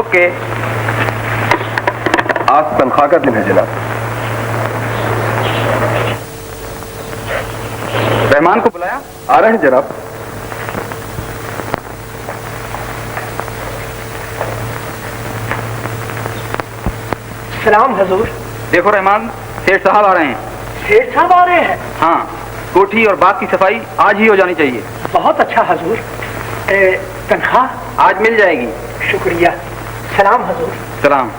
Okay. आज तनख्वाह का दिन है जनाब। रहमान को बुलाया? आ रहे हैं जनाब। सलाम हजूर। देखो रहमान, सेठ साहब आ रहे हैं। सेठ साहब आ रहे हैं? हाँ, कोठी और बाग की सफाई आज ही हो जानी चाहिए। बहुत अच्छा हजूर। तनख्वाह आज मिल जाएगी। शुक्रिया। सलाम हजूर। सलाम।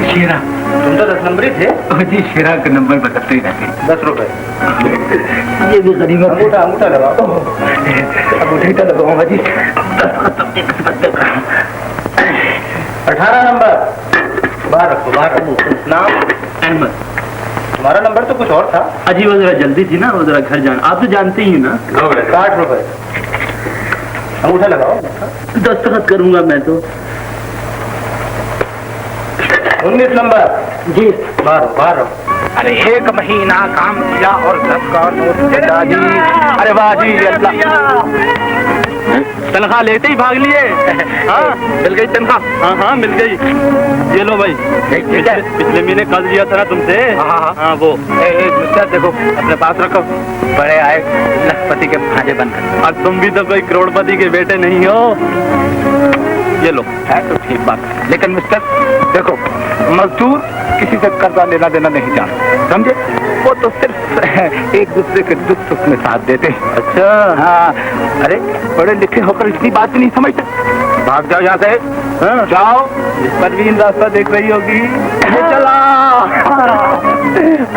शेरा। तुम तो 10 नंबरी थे। जी, शेरा का नंबर बताते ही रहते। 10 रुपए। ये भी गरीब अंगूठा अंगूठा लगाओ। अंगूठा लगाऊंगा जी। 18 नंबर बाहर रखो, बाहर रखो। नाम? अहमद। तुम्हारा नंबर तो कुछ और था। अजी वो जरा जल्दी थी ना, वो जरा घर जाना, आप तो जानते ही ना। 60 रुपए। अंगूठा लगाओ। दस्तखत करूंगा मैं तो। 19 नंबर। जी। बाहर। अरे 1 महीना काम किया और 10 का नोट बचा जी। अरे वाह जी, अल्लाह। तनख्वाह लेते ही भाग लिए। हाँ, मिल गई तनख्वाह? हाँ, मिल गई। ये लो भाई। ठीक है। पिछले महीने कर्ज लिया था ना तुमसे। हाँ, वो मिस्टर देखो, अपने पास रखो। बड़े आए लखपति के भांजे बनकर। और तुम भी तो कोई करोड़पति के बेटे नहीं हो। ये लो। है तो ठीक बात, लेकिन मिस्टर देखो, मजदूर किसी से कर्जा लेना देना नहीं जानते, समझे? वो तो सिर्फ एक दूसरे के दुख सुख में साथ देते। अच्छा। हाँ, अरे पढ़े लिखे होकर इतनी बात नहीं समझते। भाग जाओ यहाँ से। हाँ? जाओ, इस पर भी रास्ता देख रही होगी। चला।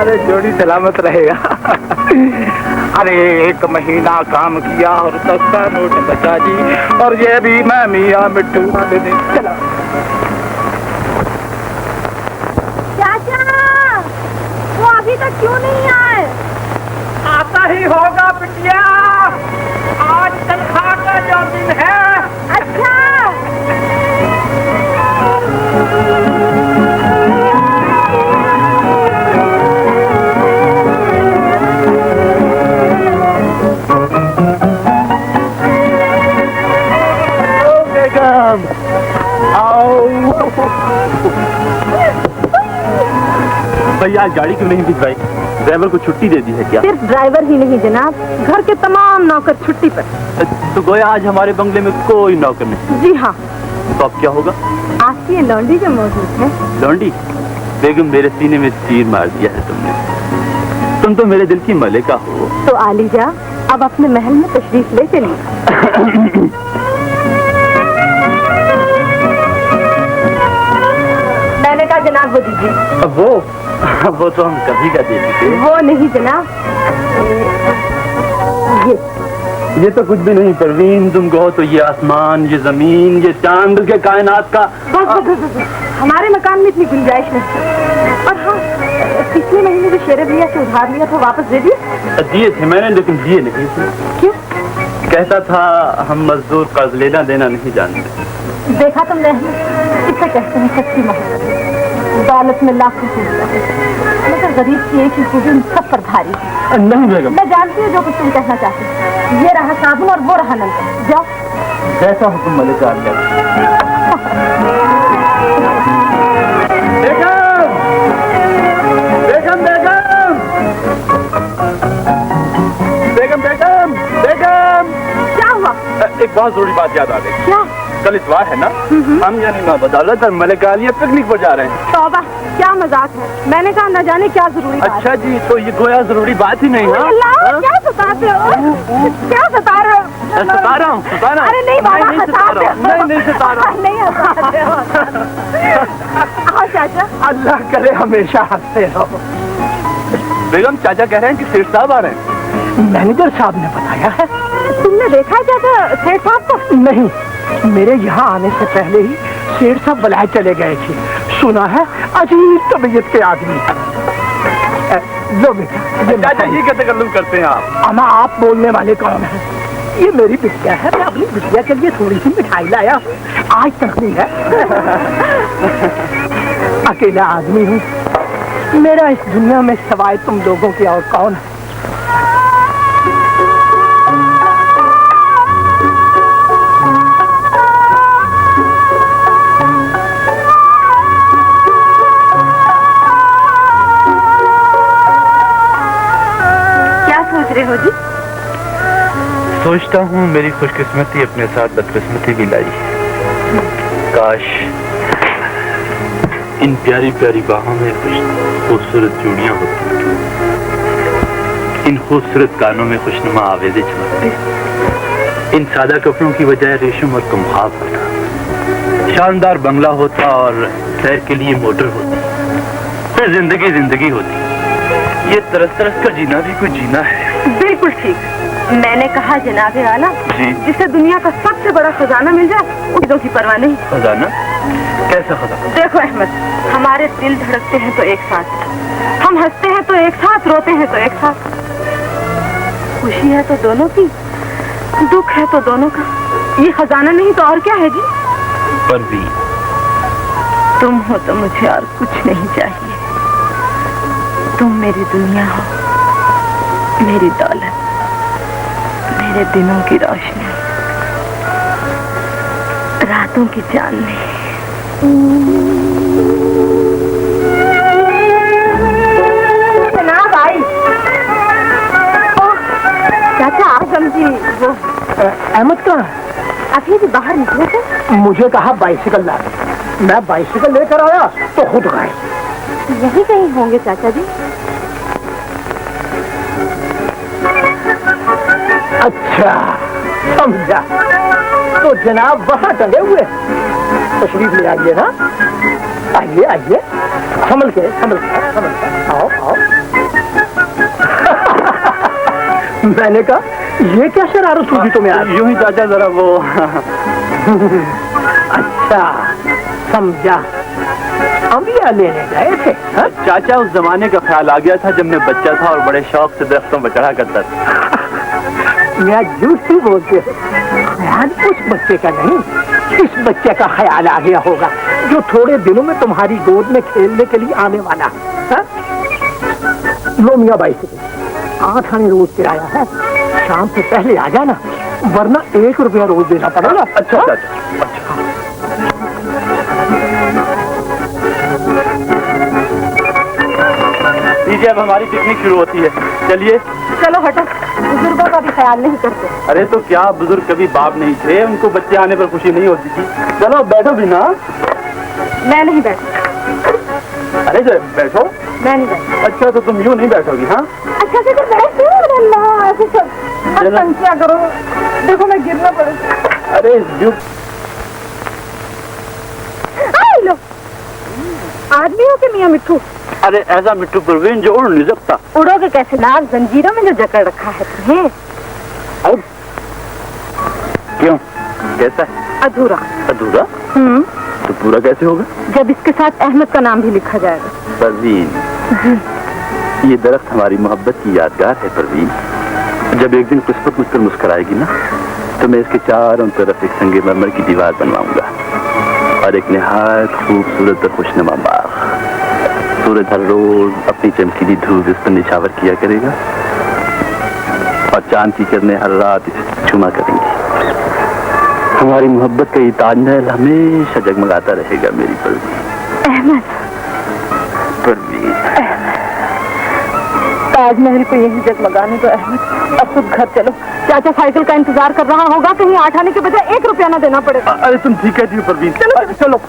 अरे जोड़ी सलामत रहेगा। अरे 1 महीना काम किया और 10 का नोट बचा जी, और ये भी मैं मियाँ मिट्टू वाले दिन। चला। चाचा, वो अभी तक क्यों नहीं आए? आता ही होगा बिटिया, आज तनख्वाह का जो दिन है। अच्छा। भैया आज गाड़ी क्यों नहीं भिजवाई? ड्राइवर को छुट्टी दे दी है क्या? सिर्फ ड्राइवर ही नहीं जनाब, घर के तमाम नौकर छुट्टी पर। तो गोया आज हमारे बंगले में कोई नौकर नहीं? जी हाँ। तो अब क्या होगा? आज की ये लौंडी जो मौजूद है। लौंडी? बेगम, मेरे सीने में तीर मार दिया है तुमने। तुम तो मेरे दिल की मलिका हो। तो आलीजा, अब अपने महल में तशरीफ ले चलिए। मैंने कहा जनाब वो दीजिए। अब वो तो हम कभी का दे देते। वो नहीं जनाब, ये तो कुछ भी नहीं परवीन। तुम कहो तो ये आसमान, ये जमीन, ये चांद के कायनात का। बस। हमारे मकान में इतनी गुंजाइश नहीं। और हाँ, पिछले महीने जो शेर भैया से उधार लिया था वापस दे दिए? दिए थे मैंने, लेकिन दिए नहीं थे। क्यों? कहता था हम मजदूर कर्ज लेना देना नहीं जानते। देखा तुमने, इसे कहते हैं सच्ची मोहब्बत। दौलत में लाखों मगर गरीब की एक ही खूबी इन सब पर भारी है। नहीं बेगम, मैं जानती हूँ जो कुछ तुम कहना चाहते हो। ये रहा साबुन और वो रहा नलका। जाओ। जैसा हुक्म मलिका। बेगम, बेगम, बेगम, बेगम, बेगम, बेगम। क्या हुआ? एक बहुत जरूरी बात याद आ गई। क्या? कल इतवार है ना, हम यानी माँ बदौलत और मलिका आलिया पिकनिक पर जा रहे हैं। तौबा, क्या मजाक है। मैंने कहा न जाने क्या जरूरी बात। अच्छा जी, तो ये गोया जरूरी बात ही नहीं है। क्या सताते हो? क्या सता रहे हो? सता रहा हूँ। अरे नहीं बाबा, नहीं सता रहा हूँ। नहीं सता रहा हूँ। नहीं हंसाते हो। आओ चाचा। अल्लाह करे हमेशा हंसते रहो। बेगम, चाचा कह रहे हैं कि सेठ साहब आ रहे हैं। मैनेजर साहब ने बताया है। तुमने देखा है चाचा सेठ साहब को? नहीं, मेरे यहाँ आने से पहले ही शेर साहब बुलाए चले गए थे, सुना है अजीब तबीयत के आदमी। लो बेटा, चाचा ये क्या तकल्लुफ़ करते हैं आप? अम्मा आप बोलने वाले कौन है? ये मेरी बिटिया है, मैं अपनी बिटिया के लिए थोड़ी सी मिठाई लाया हूँ, आज तक नहीं है। अकेला आदमी हूँ, मेरा इस दुनिया में सिवाय तुम लोगों की और कौन है? क्या सोच रहे हो जी? सोचता हूँ मेरी खुशकिस्मती अपने साथ बदकिस्मती भी लाई। काश इन प्यारी प्यारी बाहों में कुछ खूबसूरत चूड़ियां होती, इन खूबसूरत कानों में खुशनुमा आवेज़ें चमकती, इन सादा कपड़ों की बजाय रेशम और कुम्हाब होता, शानदार बंगला होता और सैर के लिए मोटर होती, फिर जिंदगी जिंदगी होती। ये तरस तरस का जीना भी कोई जीना है। बिल्कुल ठीक। मैंने कहा जनाबे आला, जी। जिसे दुनिया का सबसे बड़ा खजाना मिल जाए, उन चीजों की परवाह नहीं। खजाना? कैसा खजाना? देखो अहमद, हमारे दिल धड़कते हैं तो एक साथ, हम हंसते हैं तो एक साथ, रोते हैं तो एक साथ, खुशी है तो दोनों की, दुख है तो दोनों का। ये खजाना नहीं तो और क्या है जी? परवीन, तुम हो तो मुझे और कुछ नहीं चाहिए। तुम मेरी दुनिया हो, मेरी दौलत, मेरे दिनों की रोशनी, रातों की चांदनी। जनाब आई। चाचा आजम जी, वो अहमद कहाँ है? अभी भी बाहर निकले थे। मुझे कहा बाइसिकल ला, मैं बाइसिकल लेकर आया तो खुद गए। यही कहीं होंगे चाचा जी। अच्छा समझा, तो जनाब वहाँ टंगे हुए, तशरीफ ले आइए ना। आइए आइए, संभल के संभल के संभल के, आओ आओ। मैंने कहा ये क्या शरारत हुई तुम्हें आज? यूं ही चाचा जरा वो अच्छा समझा, अंबिया लेने गए थे हा? चाचा उस जमाने का ख्याल आ गया था जब मैं बच्चा था और बड़े शौक से दरख्तों पर चढ़ा करता था। मैं झूठ क्यों बोलते हो? ख्याल उस बच्चे का नहीं, इस बच्चे का ख्याल आ गया होगा जो थोड़े दिनों में तुम्हारी गोद में खेलने के लिए आने वाला है। लो मियाँ बाई से 8 आने रोज किराया है, शाम से पहले आ जाना, वरना 1 रुपया रोज देना पड़ेगा। अच्छा चाचा, अच्छा। लीजिए अब हमारी पिकनिक शुरू होती है, चलिए। चलो हटो, बुजुर्गों का भी ख्याल नहीं करते। अरे तो क्या बुजुर्ग कभी बाप नहीं थे, उनको बच्चे आने पर खुशी नहीं होती थी। चलो बैठो भी ना। मैं नहीं बैठ। अरे बैठो। मैं नहीं बैठ। अच्छा तो तुम यूं नहीं बैठोगी? हाँ अच्छा से तो बैठ। ऐसे सब क्या करो, देखो मैं गिरना पड़ेगा। अरे लो आदमी हो के मियाँ मिट्ठू? अरे ऐसा मिट्टू परवीन जो उड़ नहीं सकता। उड़ोगे कैसे? नाक जंजीरों में जो जकड़ रखा है तुम्हें। अब क्यों, कैसा है? अधूरा। अधूरा? तो पूरा कैसे होगा? जब इसके साथ अहमद का नाम भी लिखा जाएगा। परवीन, ये दरख्त हमारी मोहब्बत की यादगार है परवीन। जब एक दिन किस्मत मुझ पर मुस्कुराएगी ना, तो मैं इसके चारों तरफ एक संगमरमर की दीवार बनवाऊंगा और एक निहायत खूबसूरत और खुशनुमा बाग। सूरज हर रोज अपनी चमकीली धूप इस पर निछावर किया करेगा और चांद की किरणें हर रात इसे छुमा करेंगी। हमारी मोहब्बत का ये ताजमहल हमेशा जगमगाता रहेगा मेरी परवीन। अहमद, परवीन, ताजमहल को यही जगमगाने दो अहमद। अब खुद घर चलो, चाचा साइकिल का इंतजार कर रहा होगा, कहीं 8 आने के बजाय 1 रुपया ना देना पड़ेगा। अरे तुम ठीक कहती हो परवीन। चलो चलो।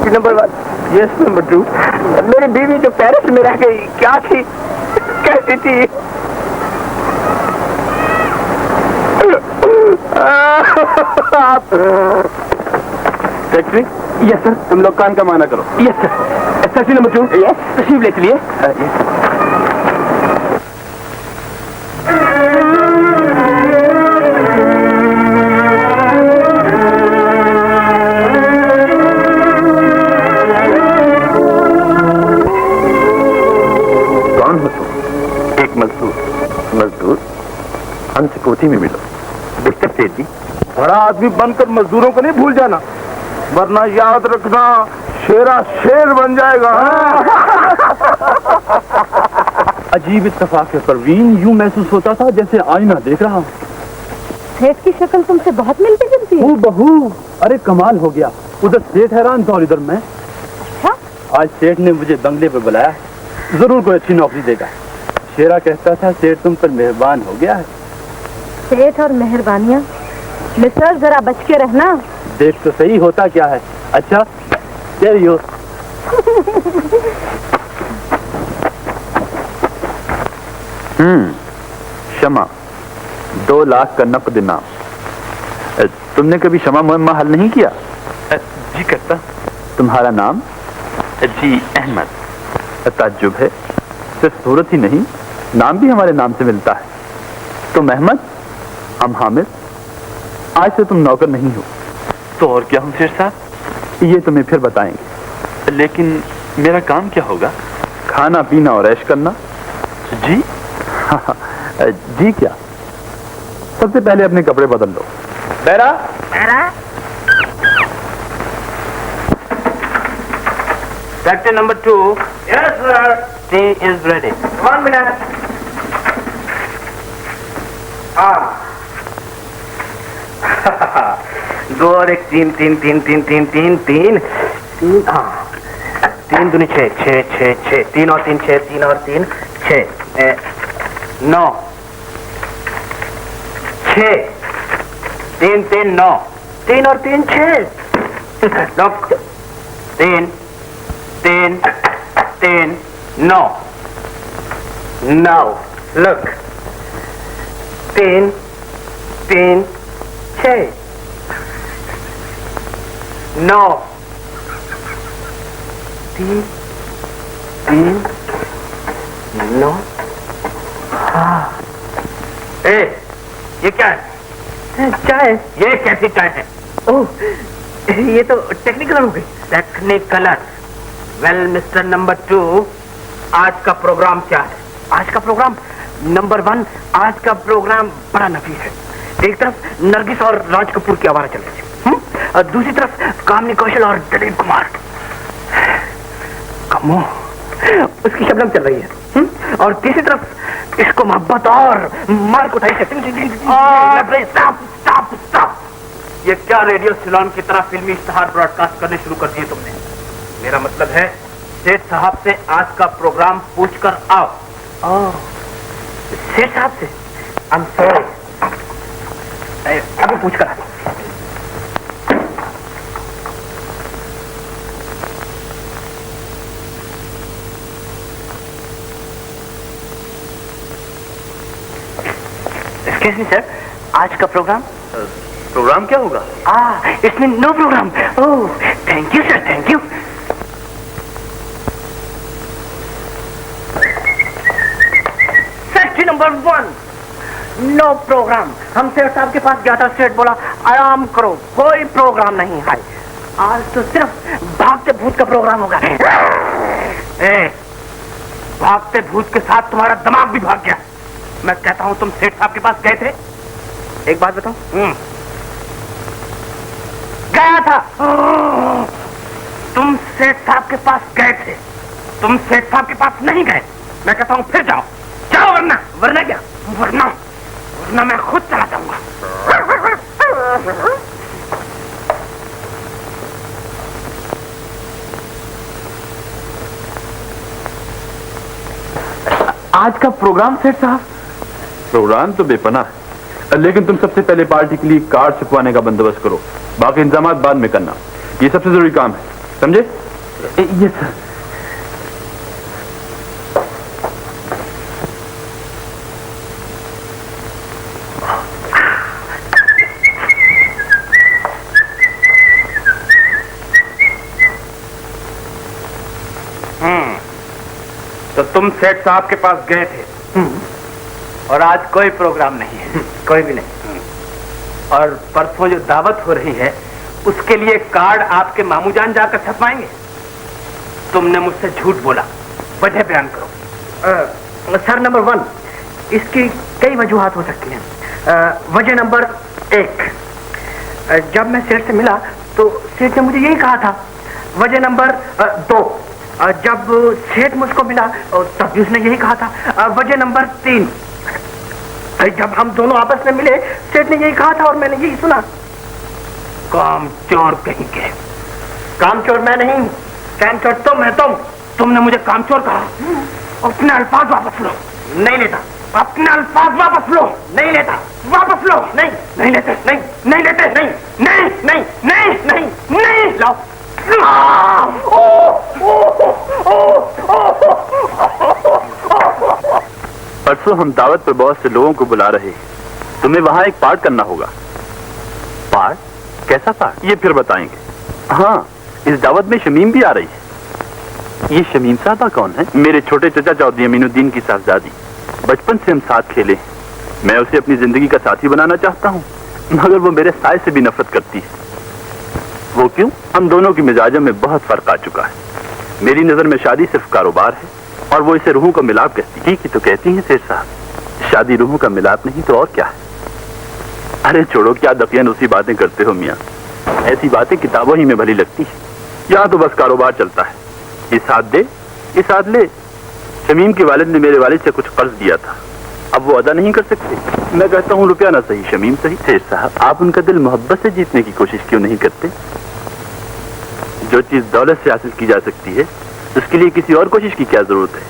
Number 1, yes number 2। मेरी बीवी जो पेरिस में रह गई, क्या थी, कैसी थी? Secretary, yes sir. तुम लोग कान का माना करो। Yes sir. Taxi number 2। Yes, तशरीफ ले चलिए। कौन हो तुम? एक मजदूर। मजदूर? हमसे कोठी में मिलो। डिस्टर्ब सेठ जी। बड़ा आदमी बनकर मजदूरों को नहीं भूल जाना, वरना याद रखना शेरा शेर बन जाएगा। अजीब इत्तेफाक है परवीन, यूं महसूस होता था जैसे आईना देख रहा हूँ। सेठ की शक्ल तुमसे बहुत मिलती जुलती है। बहू, अरे कमाल हो गया। उधर सेठ हैरान था और इधर मैं। अच्छा? आज सेठ ने मुझे बंगले पे बुलाया, जरूर कोई अच्छी नौकरी देगा। शेरा कहता था सेठ तुम पर मेहरबान हो गया है। सेठ और मेहरबानियाँ, मिस्टर जरा बच के रहना। देख तो सही होता क्या है। अच्छा चलियो। क्षमा 2 लाख का नकद इनाम। तुमने कभी क्षमा मुहिम्मा हल नहीं किया? जी करता। तुम्हारा नाम? जी अहमद। ताज्जुब है, सिर्फ सूरत ही नहीं नाम भी हमारे नाम से मिलता है। तुम अहमद, हम हामिद। आज से तुम नौकर नहीं हो। तो और क्या हूँ शेर साहब? ये तुम्हें फिर बताएंगे। लेकिन मेरा काम क्या होगा? खाना पीना और ऐश करना। जी? जी क्या? सबसे पहले अपने कपड़े बदल लो। बेरा, taxi number 2। Yes sir. T is ready. 1 minute. हाँ। 2 और 1 3 3 3 3 3 3 3 3। हाँ, 3 दूनी 6 6 6 6 3 और 3 6 3 और 3 6 9 6 3 3 9 3 और 3 6 3 3 3 9 Now look 3 3 6 9 3 3 9। हाँ, ए, ये क्या है? चाय। ये कैसी चाय है? ओह, ये तो टेक्निकल हो गई। टेक्निकल। वेल मिस्टर नंबर 2, आज का प्रोग्राम क्या है? आज का प्रोग्राम नंबर 1, आज का प्रोग्राम बड़ा नफीस है। एक तरफ नरगिस और राज कपूर की आवाज़ चल रही है, और दूसरी तरफ कामनी कौशल और दिलीप कुमार। कमो, उसकी शबनम चल रही है, और तीसरी तरफ इसको मोहब्बत और मार कुटाई से। Stop stop stop. ये क्या रेडियो सिलोन की तरह फिल्मी इश्तहार ब्रॉडकास्ट करने शुरू कर दिए तुमने? मेरा मतलब है सेठ साहब से आज का प्रोग्राम पूछ कर आओ। सेठ साहब से? आई एम सॉरी, अभी पूछ कर आओ। एक्सक्यूज मी सर, आज का प्रोग्राम? प्रोग्राम क्या होगा? इसमें no program. Oh, thank you sir, thank you. Section number 1, no program. हम सेठ साहब के पास गया था, सेठ बोला आराम करो, कोई प्रोग्राम नहीं है। आज तो सिर्फ भागते भूत का प्रोग्राम होगा। भागते भूत के साथ तुम्हारा दिमाग भी भाग गया। मैं कहता हूं तुम सेठ साहब के पास गए थे? एक बात बताओ। गया था। तुम सेठ साहब के पास गए थे, तुम सेठ साहब के पास नहीं गए। मैं कहता हूं फिर जाओ, जाओ, वरना क्या? वरना मैं खुद चला जाऊंगा। आज का प्रोग्राम सेठ साहब? प्रोग्राम तो बेपना है, लेकिन तुम सबसे पहले पार्टी के लिए कार्ड छपवाने का बंदोबस्त करो, बाकी इंतजाम बाद में करना। ये सबसे जरूरी काम है, समझे? ये सर। तो तुम सेठ साहब के पास गए थे और आज कोई प्रोग्राम नहीं है, कोई भी नहीं। और परसों जो दावत हो रही है उसके लिए कार्ड आपके मामू जान जाकर छपवाएंगे। तुमने मुझसे झूठ बोला, वजह बयान करो। सर, नंबर 1, इसकी कई वजूहात हो सकती हैं। वजह नंबर 1, जब मैं सेठ से मिला तो सेठ ने मुझे यही कहा था। वजह नंबर 2, जब सेठ मुझको मिला तब भी उसने यही कहा था। वजह नंबर 3, जब हम दोनों आपस में मिले सेठ ने यही कहा था और मैंने यही सुना। कामचोर कहीं के। कामचोर मैं नहीं, कामचोर तुम है। तुमने मुझे कामचोर कहा। अपने अल्फाज वापस लो। नहीं लेता। अपने अल्फाज वापस लो। नहीं लेता। वापस लो। नहीं। नहीं लेते। नहीं। नहीं लेते। नहीं। नहीं। नहीं। नहीं। नहीं। नहीं लाओ। परसों हम दावत पर बहुत से लोगों को बुला रहे हैं। तुम्हें वहां एक पार्ट करना होगा। पार्ट? कैसा पार्ट? ये फिर बताएंगे। हाँ, इस दावत में शमीम भी आ रही है। ये शमीम साहबा कौन है? मेरे छोटे चचा चौधरी अमीनुद्दीन की साहबजादी। बचपन से हम साथ खेले। मैं उसे अपनी जिंदगी का साथी बनाना चाहता हूँ, मगर वो मेरे साय से भी नफरत करती है। वो क्यों? हम दोनों की मिजाजों में बहुत फर्क आ चुका है। मेरी नजर में शादी सिर्फ कारोबार है और वो इसे रूहों का मिलाप कहती है। ठीक ही तो कहती हैं सेठ साहब, शादी रूहों का मिलाप नहीं तो और क्या है। अरे छोड़ो, क्या दकियन उसी बातें करते हो मियाँ। ऐसी बातें किताबों ही में भली लगती है। यहाँ तो बस कारोबार चलता है। इस हाथ दे, इस हाथ ले। शमीम के वालिद ने मेरे वालिद से कुछ कर्ज दिया था, अब वो अदा नहीं कर सकते। मैं कहता हूँ रुपया ना सही, शमीम सही। सेठ साहब, आप उनका दिल मोहब्बत से जीतने की कोशिश क्यों नहीं करते? जो चीज दौलत से हासिल की जा सकती है उसके लिए किसी और कोशिश की क्या जरूरत है?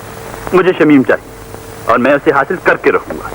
मुझे शमीम चाहिए और मैं उसे हासिल करके रहूंगा।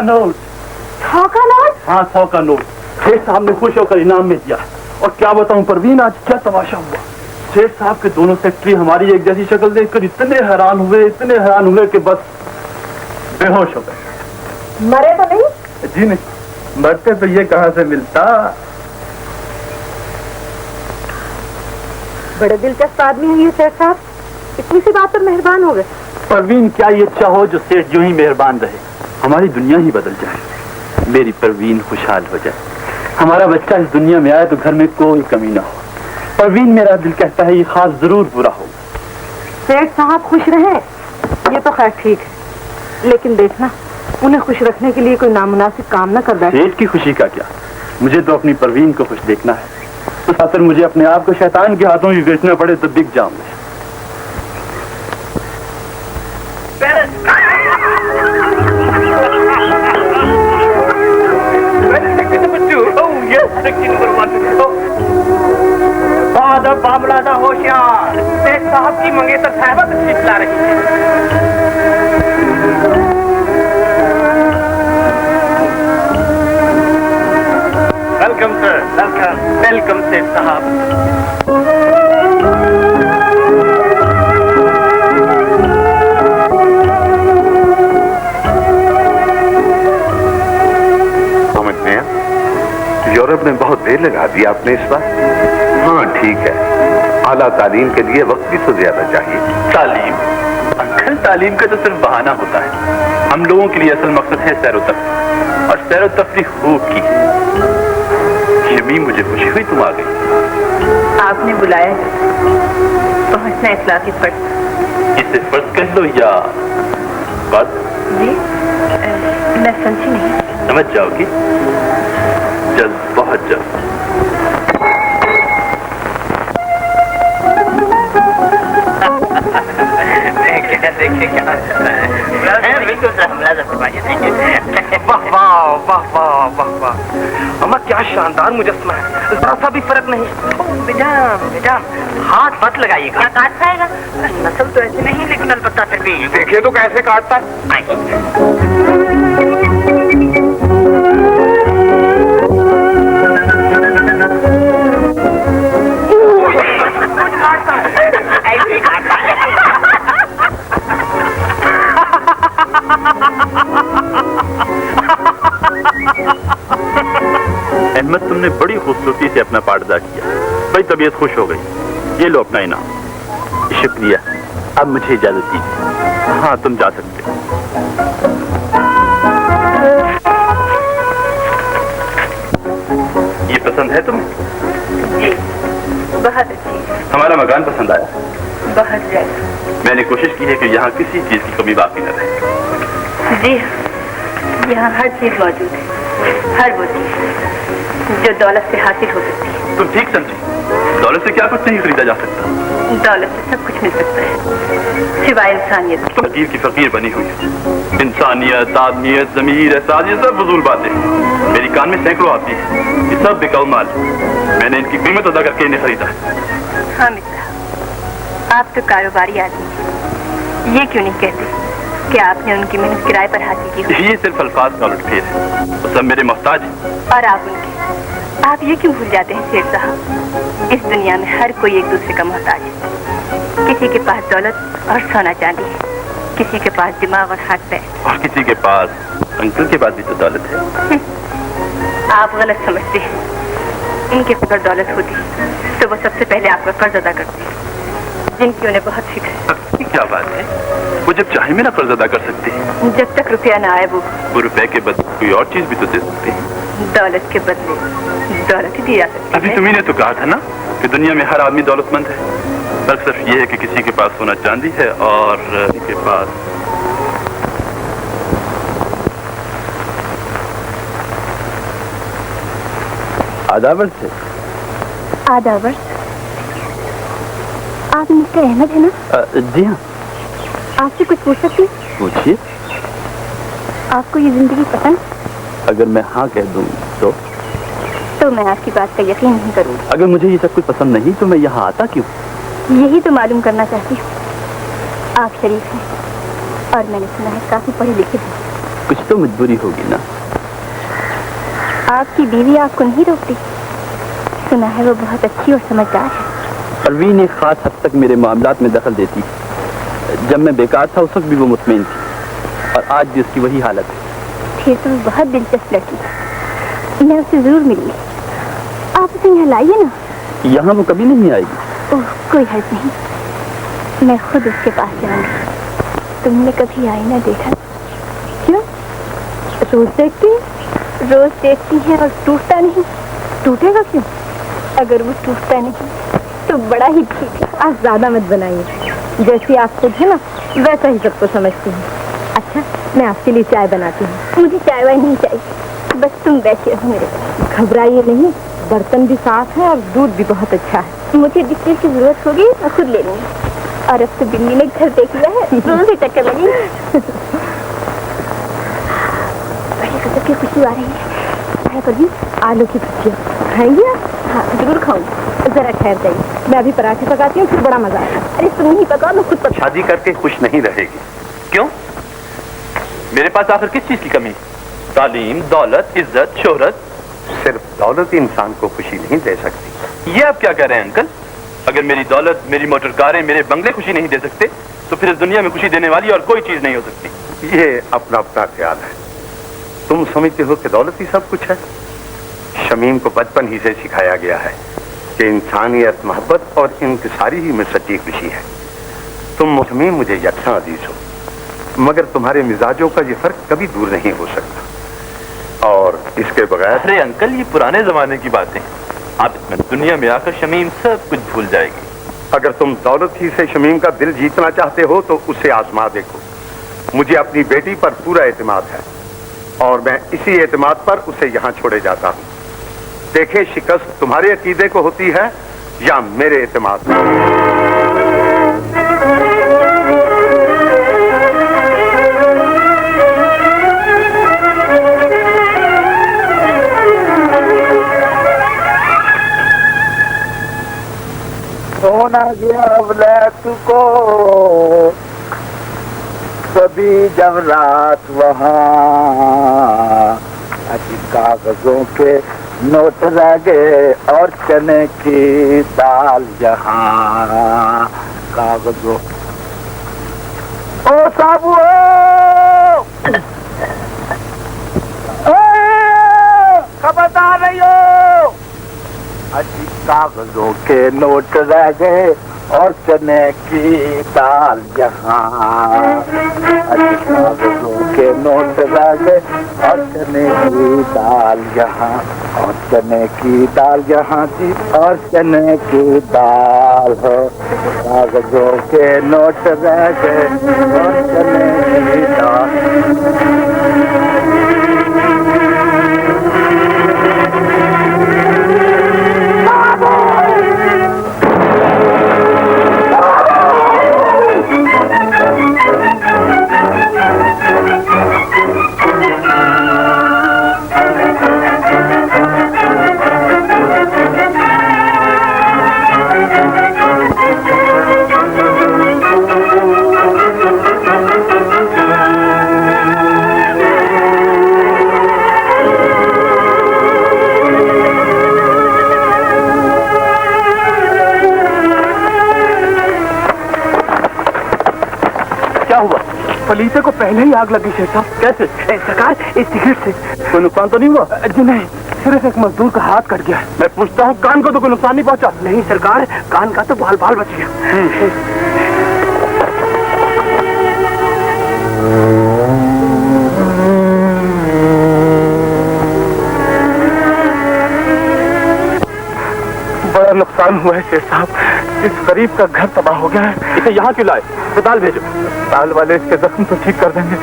नोट। 100 का नोट? हाँ, 100 का नोट। सेठ साहब ने खुश होकर इनाम में दिया। और क्या बताऊं परवीन, आज क्या तमाशा हुआ। सेठ साहब के दोनों सेक्रेटरी हमारी एक जैसी शक्ल देखकर इतने हैरान हुए कि बस बेहोश हो गए। मरे तो नहीं? जी नहीं, मरते तो ये कहाँ से मिलता। बड़े दिलचस्प आदमी है ये सेठ साहब, इतनी सी बात पर मेहरबान हो गए। परवीन, क्या ये चाहो जो सेठ यूं ही मेहरबान रहे, हमारी दुनिया ही बदल जाए, मेरी परवीन खुशहाल हो जाए, हमारा बच्चा इस दुनिया में आए तो घर में कोई कमी ना हो। परवीन, मेरा दिल कहता है ये खास जरूर पूरा हो। सेठ साहब खुश रहे ये तो खैर ठीक है, लेकिन देखना उन्हें खुश रखने के लिए कोई नामुनासिब काम ना कर बैठे। सेठ की खुशी का क्या, मुझे तो अपनी परवीन को खुश देखना है। तो खातिर मुझे अपने आप को शैतान के हाथों में बेचना पड़े तो बिक जाऊंगा। बामलादा होशियार, सेठ साहब की मंगेतर साहिबा तशरीफ ला रही है। वेलकम सर, वेलकम सेठ साहब। समझते हैं, यूरोप में बहुत देर लगा दी आपने इस बार। हाँ ठीक है, आला तालीम के लिए वक्त भी तो ज्यादा चाहिए। तालीम? अंकल, तालीम का तो सिर्फ बहाना होता है। हम लोगों के लिए असल मकसद है सैर व तफरीह, और सैर व तफरीह खूब की है। शमीम, मुझे खुशी हुई तुम आ गई। आपने बुलाया पहुंचना इखलाकी फर्ज। इसे फर्ज कह लो या बात? जी मैं समझी नहीं। समझ जाओगी जल्द, बहुत जल्द। देखिए क्या बिल्कुल वाह वाह वाह वाह वाह वाह। अम्मा क्या शानदार मुजस्मा है, जरा सा भी फर्क नहीं। बेजान बेजान, हाथ मत लगाइएगा। काट खाएगा? नस्ल तो ऐसी नहीं, लेकिन अलबत्ता फिर भी देखिए तो कैसे काटता है। ऐसे काटता है। अहमद, तुमने बड़ी खूबसूरती से अपना पार्ट अदा किया, बड़ी तबीयत खुश हो गई। ये लो अपना इनाम। शुक्रिया। अब मुझे इजाजत दीजिए। हाँ, तुम जा सकते हो। ये पसंद है तुम्हें? जी, बहुत अच्छी। हमारा मकान पसंद आया? बहुत ज्यादा। मैंने कोशिश की है कि यहाँ किसी चीज की कमी बाकी न रहे। जी, यहाँ हर चीज मौजूद है, हर वो चीज जो दौलत से हासिल हो सकती है। तुम ठीक समझी, दौलत से क्या कुछ नहीं खरीदा जा सकता। दौलत से सब कुछ मिल सकता है, सिवाय इंसानियत। तुम फकीर की फकीर बनी हुई है। इंसानियत, आदमियत, ज़मीर, एहसास, ये सब फजूल बातें। मेरी कान में सैकड़ों आती है, ये सब बिकाऊ माल। मैंने इनकी कीमत अदा करके इन्हें खरीदा है। हाँ मित्रा, आप तो कारोबारी आदमी हैं। ये क्यों नहीं कहते कि आपने उनकी मेहनत किराए पर हासिल की हो? ये सिर्फ अल्फाज का उलटफेर है, वो सब मेरे मोहताज हैं। और आप उनके। आप ये क्यों भूल जाते हैं सेठ साहब, इस दुनिया में हर कोई एक दूसरे का मोहताज है। किसी के पास दौलत और सोना चांदी है, किसी के पास दिमाग और हाथ पैर, और किसी के पास, अंकल के पास भी तो दौलत है। आप गलत समझते हैं। इनके पास दौलत होती तो वो सबसे पहले आपका कर्ज अदा करते, जिनकी उन्हें बहुत फिक्र है। क्या बात है, वो जब चाहे मेरा कर्ज अदा कर सकते हैं। जब तक रुपया ना आए वो रुपए के बदले कोई और चीज भी तो दे सकते हैं। दौलत के बदले दौलत ही दी जा सकती अभी है। तुम्ही ने तो कहा था ना कि दुनिया में हर आदमी दौलतमंद है। फर्क सिर्फ ये है कि किसी के पास सोना चांदी है और किसी के पास। आदावर से आदावर, आप मिस्टर अहमद है ना? जी हाँ। आपसे कुछ पूछ सकती हूँ? पूछिए। आपको ये जिंदगी पसंद? अगर मैं हाँ कह दूँ तो मैं आपकी बात का यकीन नहीं करूँगी। अगर मुझे ये सब कुछ पसंद नहीं तो मैं यहाँ आता क्यों? यही तो मालूम करना चाहती हूँ। आप शरीफ हैं और मैंने सुना है काफी पढ़े लिखे हैं। कुछ तो मजबूरी होगी ना। आपकी बीवी आपको नहीं रोकती? सुना है वो बहुत अच्छी और समझदार है। परवीन एक खास हद तक मेरे मामलात में दखल देती है। जब मैं बेकार था उस वक्त भी वो मुतमईन थी और आज भी उसकी वही हालत है। फिर तो वो बहुत दिलचस्प लड़की है, मैं उससे जरूर मिलूंगी। आप उसे यहाँ लाइए ना। यहाँ वो कभी नहीं आएगी। ओह, कोई हर्ज नहीं, मैं खुद उसके पास जाऊंगी। तुमने कभी आईना देखा? क्यों? रोज देखती है? रोज देखती है और टूटता नहीं। टूटेगा क्यों? अगर वो टूटता नहीं तो बड़ा ही ठीक है। आप ज्यादा मत बनाइए, जैसी आप खुद है ना वैसा ही सबको समझती हूँ। अच्छा, मैं आपके लिए चाय बनाती हूँ। मुझे चाय वाय नहीं चाहिए, बस तुम बैठे रहो मेरे पास। घबराइए नहीं, बर्तन भी साफ है और दूध भी बहुत अच्छा है। मुझे जिस चीज की जरूरत होगी मैं खुद ले लूंगी। और अब तो बिल्ली ने घर देख लिया है, रोज ही टक्कर लगी। बड़ी गजब की खुशबू आ रही है। पर भी आलू की भुजिया खाएंगे आप? हाँ, जरूर खाऊंगी। जरा ठहर जाइए, मैं अभी पराठे पकाती हूँ, फिर बड़ा मजा आएगा। अरे तुम नहीं पकाओ, मैं खुद पका। शादी करके खुश नहीं रहेगी। क्यों? मेरे पास आखिर किस चीज की कमी? तालीम, दौलत, इज्जत, शोहरत। सिर्फ दौलत इंसान को खुशी नहीं दे सकती। ये आप क्या कह रहे हैं अंकल? अगर मेरी दौलत, मेरी मोटर कारें, मेरे बंगले खुशी नहीं दे सकते तो फिर इस दुनिया में खुशी देने वाली और कोई चीज नहीं हो सकती। ये अपना अपना ख्याल है। तुम समझते हो कि दौलत ही सब कुछ है। शमीम को बचपन ही से सिखाया गया है कि इंसानियत, मोहब्बत और इंकिसारी ही में सच्ची खुशी है। तुम शमीम मुझे यकसा अजीज हो, मगर तुम्हारे मिजाजों का ये फर्क कभी दूर नहीं हो सकता। और इसके बगैर। अरे अंकल, ये पुराने जमाने की बातें। आप दुनिया में आकर शमीम सब कुछ भूल जाएगी। अगर तुम दौलत ही से शमीम का दिल जीतना चाहते हो तो उसे आजमा देखो। मुझे अपनी बेटी पर पूरा एतमाद है और मैं इसी एतमाद पर उसे यहाँ छोड़े जाता हूँ। देखे शिकस्त तुम्हारे अकीदे को होती है या मेरे एतमाद को। दौलत को, कभी जब रात वहाँ कागजों के नोट रह गए और चने की दाल यहाँ कागजों। ओ साबू, खबरदार रही हो, अजी कागजों के नोट रह गए और चने की दाल यहाँ, अजी कागजों के नोट रह गए और चने की दाल यहाँ, और चने की दाल यहाँ जी, और चने की दाल हो, कागजों के नोट रह गए और चने की दाल। फलीसे को पहले ही आग लगी शेर साहब। कैसे? सरकार, इस सिगरेट से कोई नुकसान तो नहीं हुआ? जी नहीं, सिर्फ एक मजदूर का हाथ कट गया। मैं पूछता हूँ, कान को तो कोई नुकसान नहीं पहुँचा? नहीं सरकार, कान का तो बाल बाल बच गया। बड़ा नुकसान हुआ है शेर साहब, इस गरीब का घर तबाह हो गया है। इसे यहाँ क्यों लाए? अस्पताल भेजो। अस्पताल वाले इसके जख्म तो ठीक कर देंगे,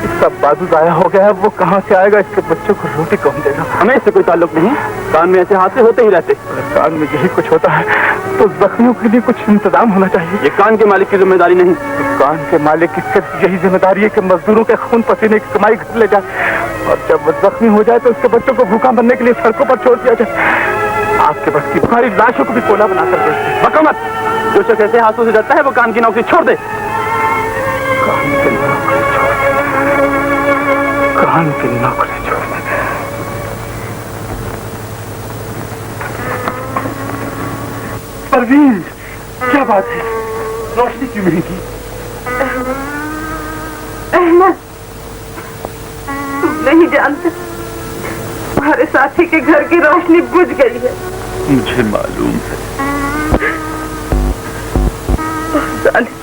इसका बाजू जाया हो गया है, वो कहाँ से आएगा? इसके बच्चों को रोटी कौन देगा? हमें इससे कोई ताल्लुक नहीं, कान में ऐसे हादसे होते ही रहते। कान में यही कुछ होता है तो जख्मियों के लिए कुछ इंतजाम होना चाहिए। ये कान के मालिक की जिम्मेदारी नहीं। तो कान के मालिक की सिर्फ यही जिम्मेदारी है कि मजदूरों के खून पसीने की कमाई घर ले जाए, और जब वो जख्मी हो जाए तो उसके बच्चों को भूखा मरने के लिए सड़कों पर छोड़ दिया जाए। आपके बस की हमारी लाशों को भी कोला बनाकर देते। बका मत, जो शख्स ऐसे हाथों से डरता है वो कान की नौकरी छोड़ दे। कान की नौकरी छोड़ दे, कान की नौकरी छोड़ दे। परवीन, क्या बात है? रोशनी क्यों नहीं की? अहमद, तुम नहीं जानते, तुम्हारे साथी के घर की रोशनी बुझ गई है। मुझे मालूम है।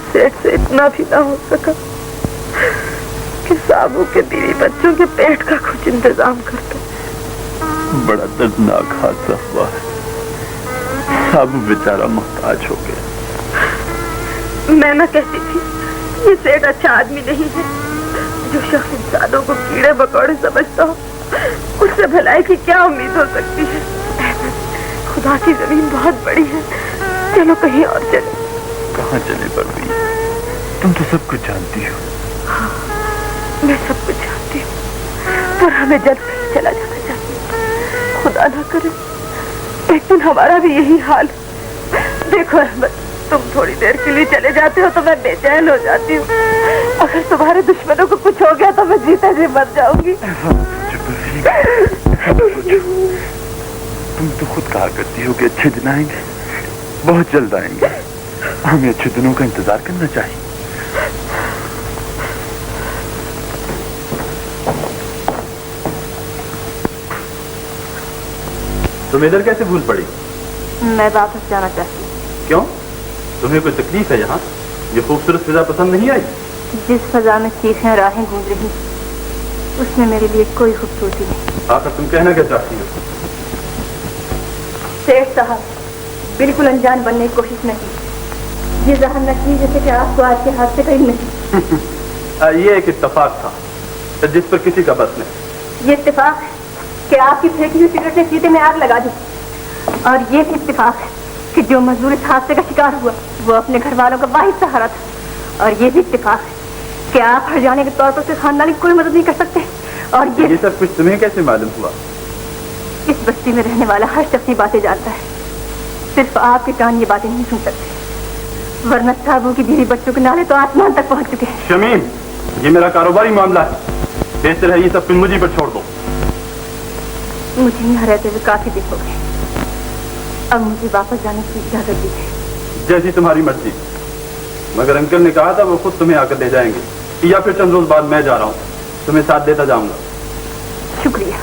सेठ से इतना भी ना हो सका कि साबू के बीवी बच्चों के पेट का कुछ इंतजाम कर दो। बड़ा दर्दनाक हादसा हुआ है, साबू बेचारा मोहताज हो गया। मैं ना कहती थी ये सेठ अच्छा आदमी नहीं है। जो शख्स इंसानों को कीड़े मकोड़े समझता हो, उससे भलाई की क्या उम्मीद हो सकती है? खुदा की जमीन बहुत बड़ी है, चलो कहीं और चले। कहाँ चले परवीन? तुम तो सब कुछ जानती हो। हाँ, मैं सब कुछ जानती हूँ, पर हमें जल्द कहीं चला जाना चाहिए। खुदा ना करे एक दिन हमारा भी यही हाल। देखो अहमद, तुम थोड़ी देर के लिए चले जाते हो तो मैं बेचैन हो जाती हूँ। अगर तुम्हारे दुश्मनों को कुछ हो गया तो मैं जीते जी मर जाऊंगी। तुम तो खुद कहा करती हो कि अच्छे दिन आएंगे, बहुत जल्द आएंगे। हमें अच्छे दिनों का इंतजार करना चाहिए। तुम इधर कैसे भूल पड़ी? मैं वापस जाना चाहती हूँ। क्यों? तुम्हें कोई तकलीफ है यहाँ? ये खूबसूरत फिजा पसंद नहीं आई? जिस फजा में चीखें राहें गूंज रही, उसमें मेरे लिए कोई खूबसूरती नहीं। आखिर तुम कहना क्या चाहती हो? सेठ साहब, बिल्कुल अनजान बनने की कोशिश न की। ये जहर न की जैसे कि आपको आज के हाथ से कहीं नहीं। ये एक इत्तेफाक था जिस पर किसी का बस नहीं। ये इत्तेफाक है कि आपकी फेंकी हुई सिगरेट ने सीधे में आग लगा दी, और ये भी इत्तेफाक है कि जो मजदूर इस हादसे का शिकार हुआ वो अपने घर वालों का वाहिद सहारा था, और ये भी इत्तेफाक है कि आप हर जाने के तौर पर उसके खानदान की कोई मदद नहीं कर सकते। और ये सब कुछ तुम्हें कैसे मालूम हुआ? इस बस्ती में रहने वाला हर शख्स ये बातें जानता है, सिर्फ आपके कान ये बातें नहीं सुन सकते। वरना साहबों की बीवी बच्चों के नाले तो आसमान तक पहुंच चुके हैं। शमीम, ये मेरा कारोबारी मामला है, बेहतर है ये सब फिर मुझे पर छोड़ दो। मुझे यहाँ रहते हुए काफी दिन हो गए, अब मुझे वापस जाने की इजाजत दीजिए। जैसी तुम्हारी मर्जी, मगर अंकल ने कहा था वो खुद तुम्हें आकर ले जाएंगे, या फिर चंद रोज बाद मैं जा रहा हूँ, तुम्हें साथ देता जाऊंगा। शुक्रिया।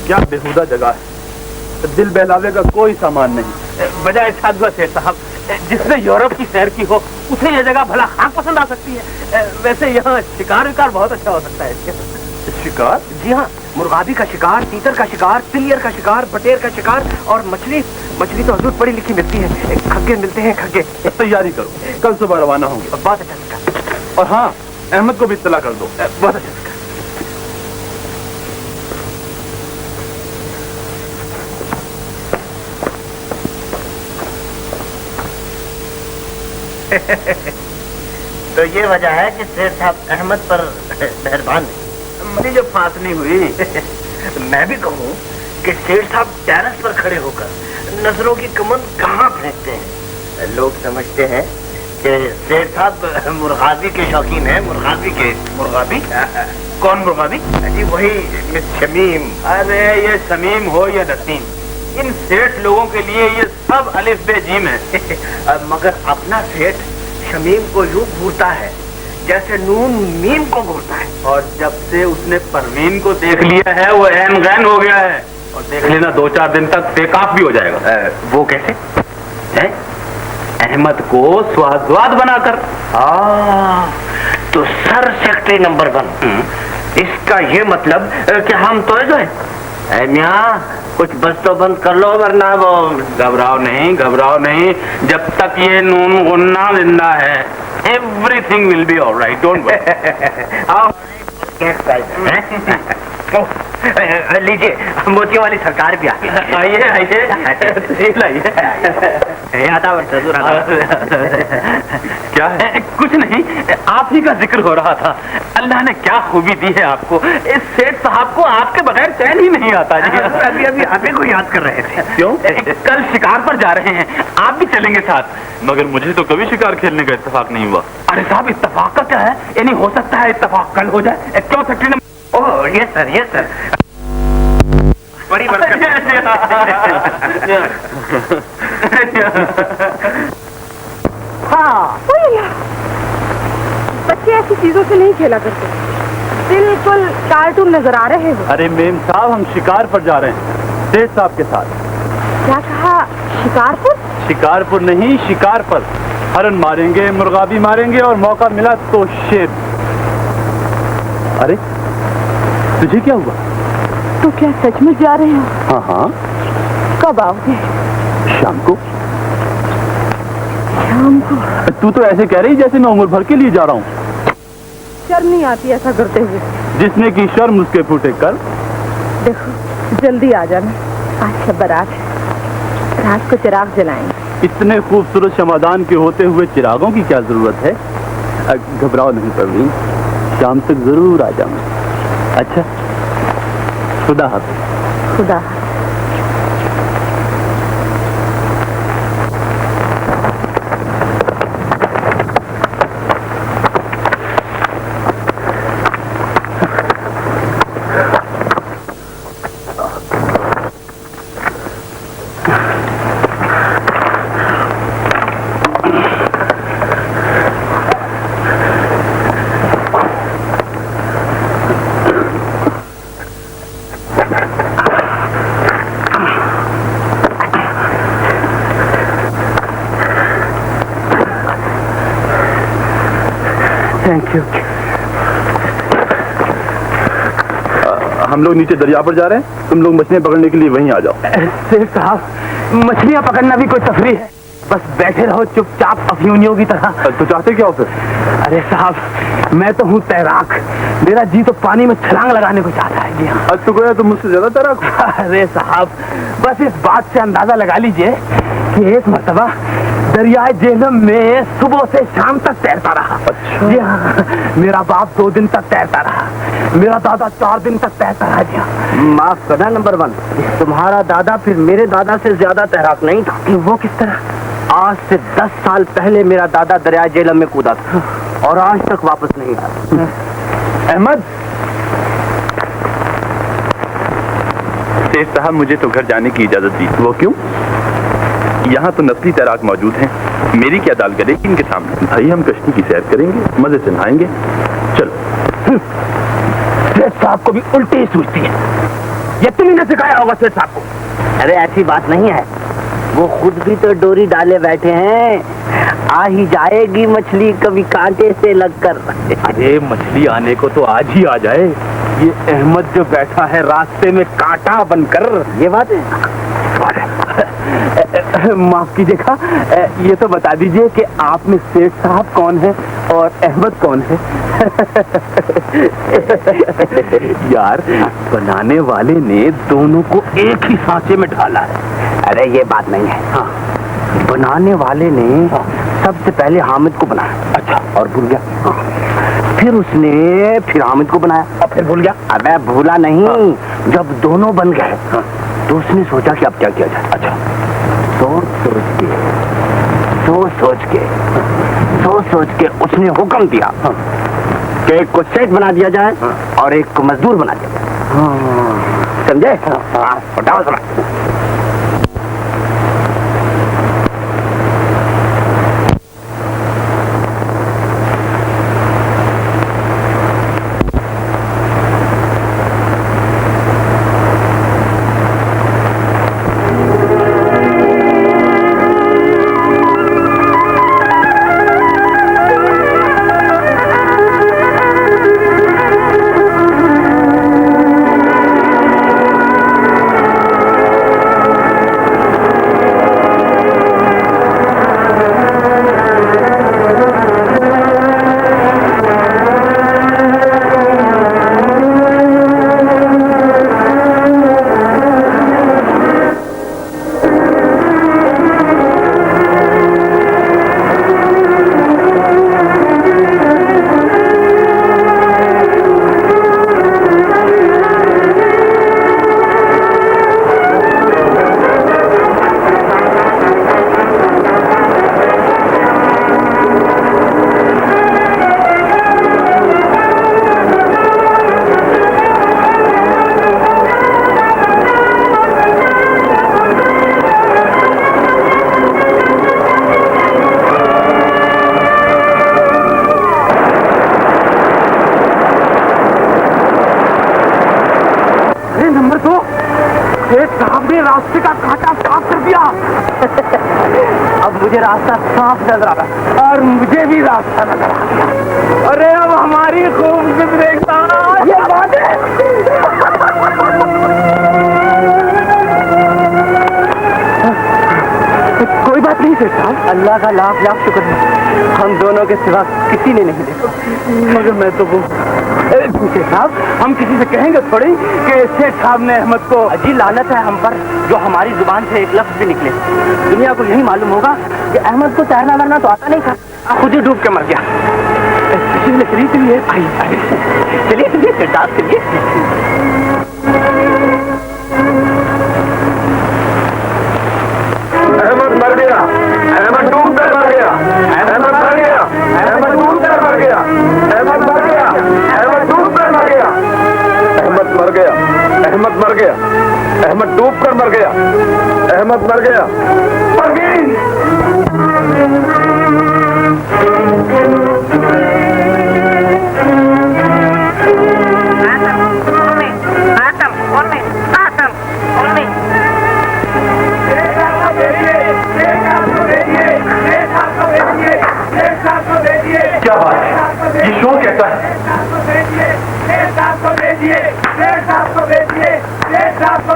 क्या बेहुदा जगह है, दिल बहलावे का कोई सामान नहीं। बजाय साधुआ सेठ साहब, जिसने यूरोप की सैर की हो उसे यह जगह भला खाक पसंद आ सकती है। वैसे यहाँ शिकार विकार बहुत अच्छा हो सकता है। शिकार? जी हाँ, मुर्गाबी का शिकार, तीतर का शिकार, तिलियर का शिकार, बटेर का शिकार और मछली तो हजूर पढ़ी लिखी मिलती है। खग्गे मिलते हैं, खग्गे। तैयारी करो, कल सुबह रवाना होंगे। बहुत अच्छा। और हाँ, अहमद को भी इत्तला कर दो। बहुत अच्छा। तो ये वजह है कि सेठ साहब अहमद पर मेहरबान है। मुझे जो फांसनी हुई मैं भी कहूँ कि सेठ साहब टेरेस पर खड़े होकर नजरों की कमन कहाँ फेंकते हैं। लोग समझते हैं कि सेठ साहब मुर्गाबी के शौकीन हैं। मुर्गाबी कौन मुर्गाबी? जी वही मिस शमीम। अरे ये शमीम हो या नसीम, इन सेठ लोगों के लिए ये सब अलिफ बे जीम है। मगर अपना सेठ शमीम को यूं घूरता है जैसे नून मीम को घूरता है। और जब से उसने परवीन को देख लिया है वो ऐन गैन हो गया है। और देख लेना 2-4 दिन तक बेकाफ भी हो जाएगा। वो कैसे है? अहमद को स्वाद बनाकर। तो सर सेक्रेटरी नंबर 1, इसका ये मतलब कि हम तो जो है मियाँ कुछ बस तो बंद कर लो, वरना वो। घबराओ नहीं, जब तक ये नून गुन्ना जिंदा है everything will be alright, don't worry. आओ लीजिए, मोतियों वाली सरकार भी आ गई। आइए। क्या है? कुछ नहीं, आप ही का जिक्र हो रहा था। अल्लाह ने क्या खूबी दी है आपको। इस सेठ साहब को आपके बगैर चैन ही नहीं आता जी। अभी आपे को याद कर रहे थे। क्यों? कल शिकार पर जा रहे हैं, आप भी चलेंगे साथ। मगर मुझे तो कभी शिकार खेलने का इत्तेफाक नहीं हुआ। अरे साहब, इत्तेफाक का क्या है? यानी हो सकता है इत्तेफाक कल हो जाए। क्यों सेक्रेटरी? ओह यस सर, बड़ी बरकत। हाँ, बच्चे ऐसी चीजों से नहीं खेला करते, बिल्कुल कार्टून नजर आ रहे हो। अरे मेम साहब, हम शिकार पर जा रहे हैं सेठ साहब के साथ। क्या कहा? शिकारपुर? शिकारपुर नहीं, शिकार पर। हरन मारेंगे, मुर्गाबी मारेंगे और मौका मिला तो शेर। अरे तुझे क्या हुआ? तो क्या सच में जा रहे हो? हाँ। कब आओगे? शाम को। तू तो ऐसे कह रही जैसे मैं उम्र भर के लिए जा रहा हूँ। शर्म नहीं आती ऐसा करते हुए? जिसने की शर्म उसके फूटे कर। देखो जल्दी आ जाना, आज सब बारात है, रात को चिराग जलाएंगे। इतने खूबसूरत शमादान के होते हुए चिरागों की क्या जरूरत है? घबराओ नहीं परवीन, शाम तक जरूर आ जाऊंगा। अच्छा, खुदा हाफिज़। खुदा हाफिज़। Thank you. हम लोग नीचे दरिया पर जा रहे हैं, तुम लोग मछलियां पकड़ने के लिए वहीं आ जाओ। सेठ साहब, मछलियां पकड़ना भी कोई तफरीह है? बस बैठे रहो चुपचाप अफयूनियों की तरह। तो चाहते क्या हो फिर? अरे साहब, मैं तो हूँ तैराक, मेरा जी तो पानी में छलांग लगाने को चाहता है। जी हाँ। आज तो गया तुम मुझसे ज्यादा तैराक हो। अरे साहब, बस इस बात से अंदाजा लगा लीजिए कि एक मर्तबा दरियाए जेहलम में सुबह से शाम तक तैरता रहा। अच्छा। जी हाँ, मेरा बाप 2 दिन तक तैरता रहा, मेरा दादा 4 दिन तक तैरता रहा। जी हाँ। माफ करना नंबर 1, तुम्हारा दादा फिर मेरे दादा से ज्यादा तैराक नहीं था। वो किस तरह? आज से 10 साल पहले मेरा दादा दरिया जेहलम में कूदा था और आज तक वापस नहीं आया। अहमद, सेठ साहब मुझे तो घर जाने की इजाजत दी। वो क्यों? यहाँ तो नस्ली तैराक मौजूद हैं, मेरी क्या दाल करेगी इनके सामने? भाई हम कश्ती की सैर करेंगे, मजे से नहाएंगे, चलो। सेठ साहब को भी उल्टी ही सूझती है, ये तुमने सिखाया होगा सेठ साहब को। अरे ऐसी बात नहीं है, वो खुद भी तो डोरी डाले बैठे हैं, आ ही जाएगी मछली कभी कांटे से लगकर। अरे मछली आने को तो आज ही आ जाए, ये अहमद जो बैठा है रास्ते में कांटा बनकर। ये बात है। माफ कीजिएगा, ये तो बता दीजिए कि आप में सेठ साहब कौन है और अहमद कौन है? यार, बनाने वाले ने दोनों को एक ही सांचे में ढाला है। अरे ये बात नहीं है। हाँ। बनाने वाले ने सबसे पहले हामिद को बनाया। अच्छा। और भूल गया। हाँ। फिर उसने फिर हामिद को बनाया और फिर भूल गया। अबे भूला नहीं। हाँ। जब दोनों बन गए तो उसने सोचा कि अब क्या किया जाए। अच्छा। सोच के उसने हुक्म दिया कि एक को सेठ बना दिया जाए और एक को मजदूर बना दिया जाए। समझे? उठाओ सुना। रास्ते का कांटा साफ कर दिया। अब मुझे रास्ता साफ नजर आ रहा और मुझे भी रास्ता नजर आ गया। अरे अब हमारी खूब गुजरेगा। ये बात है। कोई बात नहीं सेठ साहब, अल्लाह का लाख लाख शुक्र है, हम दोनों के सिवा किसी ने नहीं देखा। मगर मैं तो वो सेठ साहब, हम किसी से कहेंगे थोड़ी कि सेठ साहब ने अहमद को। अजी लानत है हम पर जो हमारी जुबान से एक लफ्ज भी निकले। दुनिया को यही मालूम होगा कि अहमद को तैरना वरना तो आता नहीं था, खुद ही डूब के मर गया। चलिए चलिए सेठ साहब चलिए। अहमद मर गया, अहमद डूब कर मर गया, अहमद मर गया, अहमद डूब कर मर गया, अहमद मर गया, अहमद डूब कर मर गया, अहमद मर गया, अहमद मर गया, अहमद डूब कर मर गया, अहमद मर गया, मर गई। क्या बात है? ये शो कैसा है?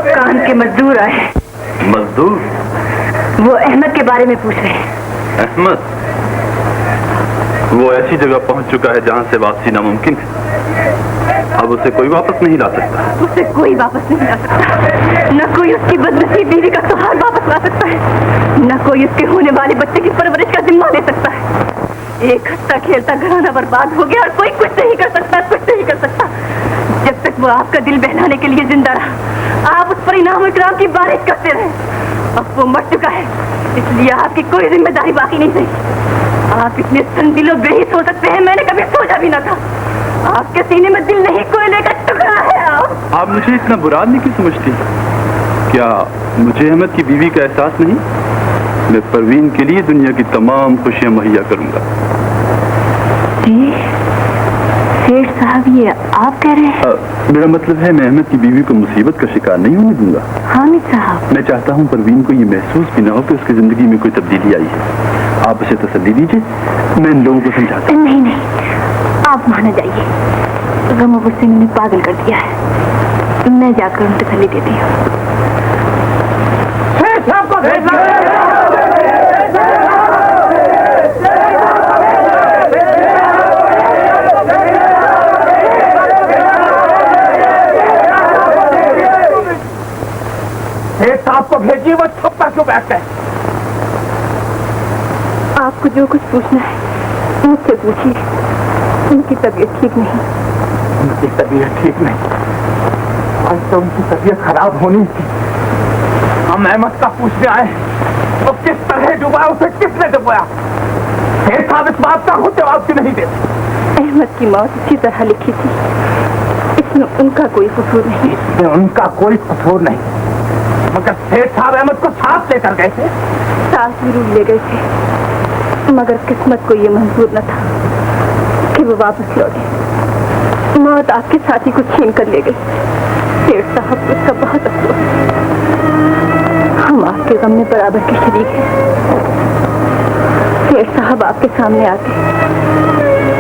कान के मजदूर आए। मजदूर? वो अहमद के बारे में पूछ रहे हैं। अहमद? वो ऐसी जगह पहुंच चुका है जहां से वापसी नामुमकिन है। अब उसे कोई वापस नहीं ला सकता। उसे कोई वापस नहीं ला सकता। न कोई उसकी बदनसीब बीवी का सुहाग वापस ला सकता है, न कोई उसके होने वाले बच्चे की परवरिश का जिम्मा ले सकता है। एक हंसता खेलता घराना बर्बाद हो गया और कोई कुछ नहीं कर सकता, कुछ नहीं कर सकता। जब तक वो आपका दिल बहलाने के लिए जिंदा रहा, आप उस पर इनाम इकराम की बारिश करते रहे। अब वो मर चुका है, इसलिए आपकी कोई जिम्मेदारी बाकी नहीं रही। आप इतने संदिलो बेहिस हो सकते हैं, मैंने कभी सोचा भी न था। आपके सीने में दिल नहीं, कोयले का टुकड़ा है आप मुझे इतना बुरा नहीं क्यों समझती? क्या मुझे अहमद की बीवी का एहसास नहीं? मैं परवीन के लिए दुनिया की तमाम खुशियां मुहैया करूंगा। जी सेठ साहब, ये आप कह रहे हैं? मेरा मतलब है मैं अहमद की बीवी को मुसीबत का शिकार नहीं होने दूंगा। हामिद साहब, मैं चाहता हूँ परवीन को ये महसूस भी ना हो कि उसकी जिंदगी में कोई तब्दीली आई है। आप उसे तसल्ली दीजिए, मैं इन लोगों को समझाता हूँ। नहीं नहीं, आप माना जाइए। गम गुस्से ने पागल कर दिया है। मैं जाकर उन तसल्ली देती हूँ। आपको भेजिए, वो चुप कर क्यों बैठते हैं? आपको जो कुछ पूछना है मुझसे पूछिए। उनकी तबीयत ठीक नहीं। उनकी तबीयत ठीक नहीं? आज तो उनकी तबीयत खराब होनी थी। हम अहमद का पूछने आए, वो किस तरह डूबा, उसे किसने डुबाया? सेठ साहब इस बात का खुद जवाब क्यों नहीं देते? अहमद की मौत इसी तरह लिखी थी, इसमें उनका कोई कसूर नहीं। इसमें उनका कोई कसूर नहीं, मगर सेठ साहब अहमद को साथ लेकर गए थे। साथ जरूर ले गए थे, मगर किस्मत को ये मंजूर न था कि वो वापस लौटे। मौत आपके साथी को छीन कर ले गई। सेठ साहब को इसका बहुत अफसोस। हम आपके गम में बराबर के शरीक हैं। सेठ साहब आपके सामने आते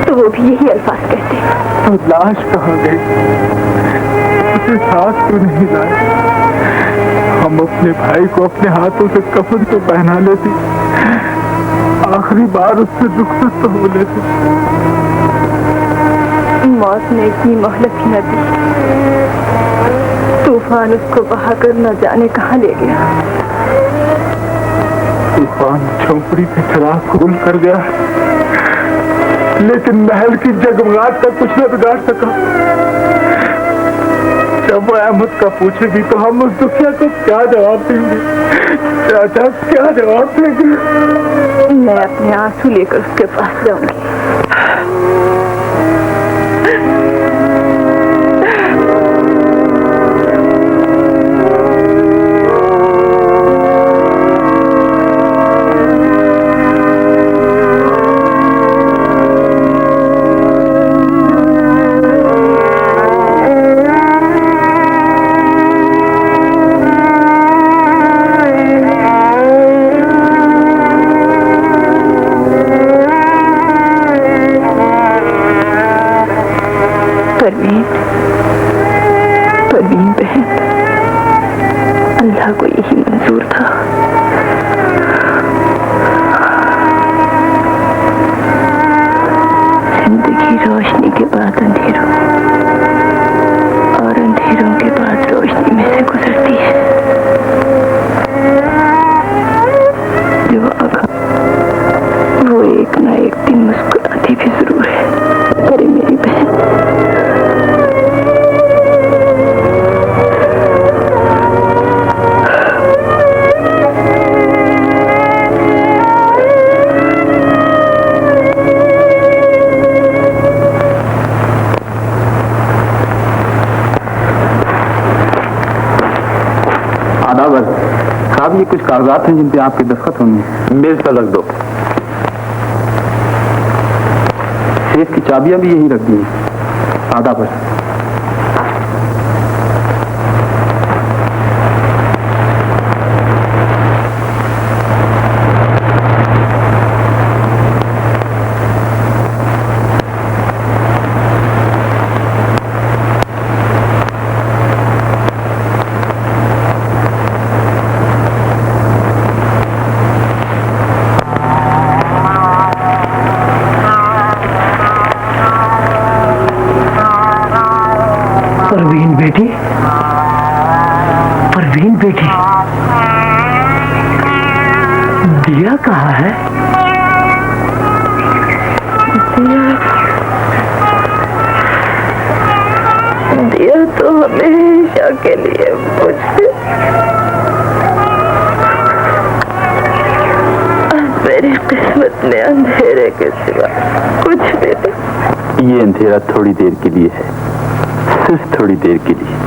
तो वो भी यही अल्फाज कहते। तो लाश कहाँ गई? उसे साथ क्यों नहीं लाए? हम अपने भाई को अपने हाथों से कफन तो पहना लेते, आखिरी बार उससे दुख तो हो लेते। मौत ने इतनी मोहलत न दी। तूफान उसको बहाकर न जाने कहाँ ले गया। तूफान झोंपड़ी पे चिराग खोल कर गया, लेकिन महल की जगमगाहट का कुछ न बिगाड़ सका। जब वो अहमद का पूछेगी तो हम उस दुखिया को क्या जवाब देंगे? चाचा क्या जवाब देंगे? मैं अपने आंसू लेकर उसके पास जाऊंगी। परवीन बहन, अल्लाह को यही मंजूर था। जिंदगी रोशनी के बाद अंधेरों और अंधेरों के बाद रोशनी में से गुजरती है। जो आँख वो एक ना एक दिन मुस्कुराती भी जरूर है। अरे मेरी बहन, साहब, ये कुछ कागजात हैं जिन पे आपके दस्तखत होंगे। मेज पर रख दो। सेफ की चाबियां भी यहीं रख दी हैं। आधा पर बेटी, दिया कहाँ है? दिया तो हमेशा के लिए मुझे, मेरी किस्मत में अंधेरे के सिवा कुछ भी नहीं। ये अंधेरा थोड़ी देर के लिए है, सिर्फ थोड़ी देर के लिए।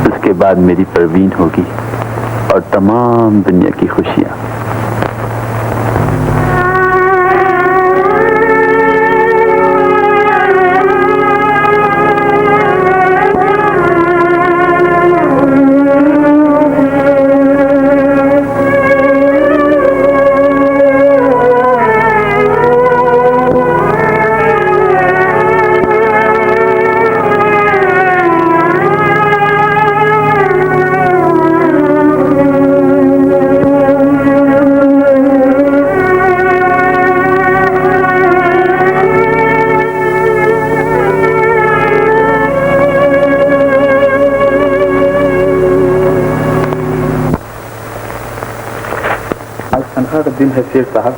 उसके बाद मेरी परवीन होगी और तमाम दुनिया की खुशियां। तनख्वाह का दिन है शेर साहब।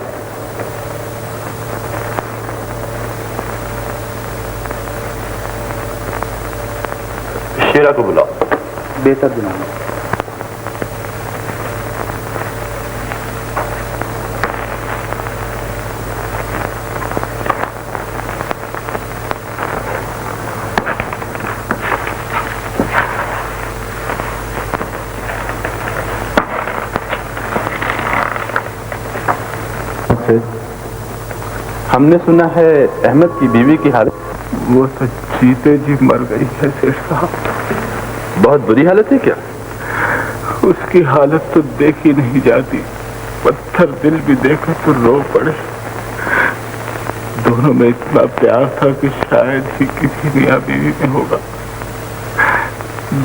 शेरा को बुलाओ। बेटा दिलाना। हमने सुना है अहमद की बीवी की हालत। वो तो जीते जी मर गई है शेर साहब। बहुत बुरी हालत है क्या? उसकी हालत तो देखी नहीं जाती, पत्थर दिल भी देखे तो रो पड़े। दोनों में इतना प्यार था कि शायद ही किसी मियां बीवी में होगा।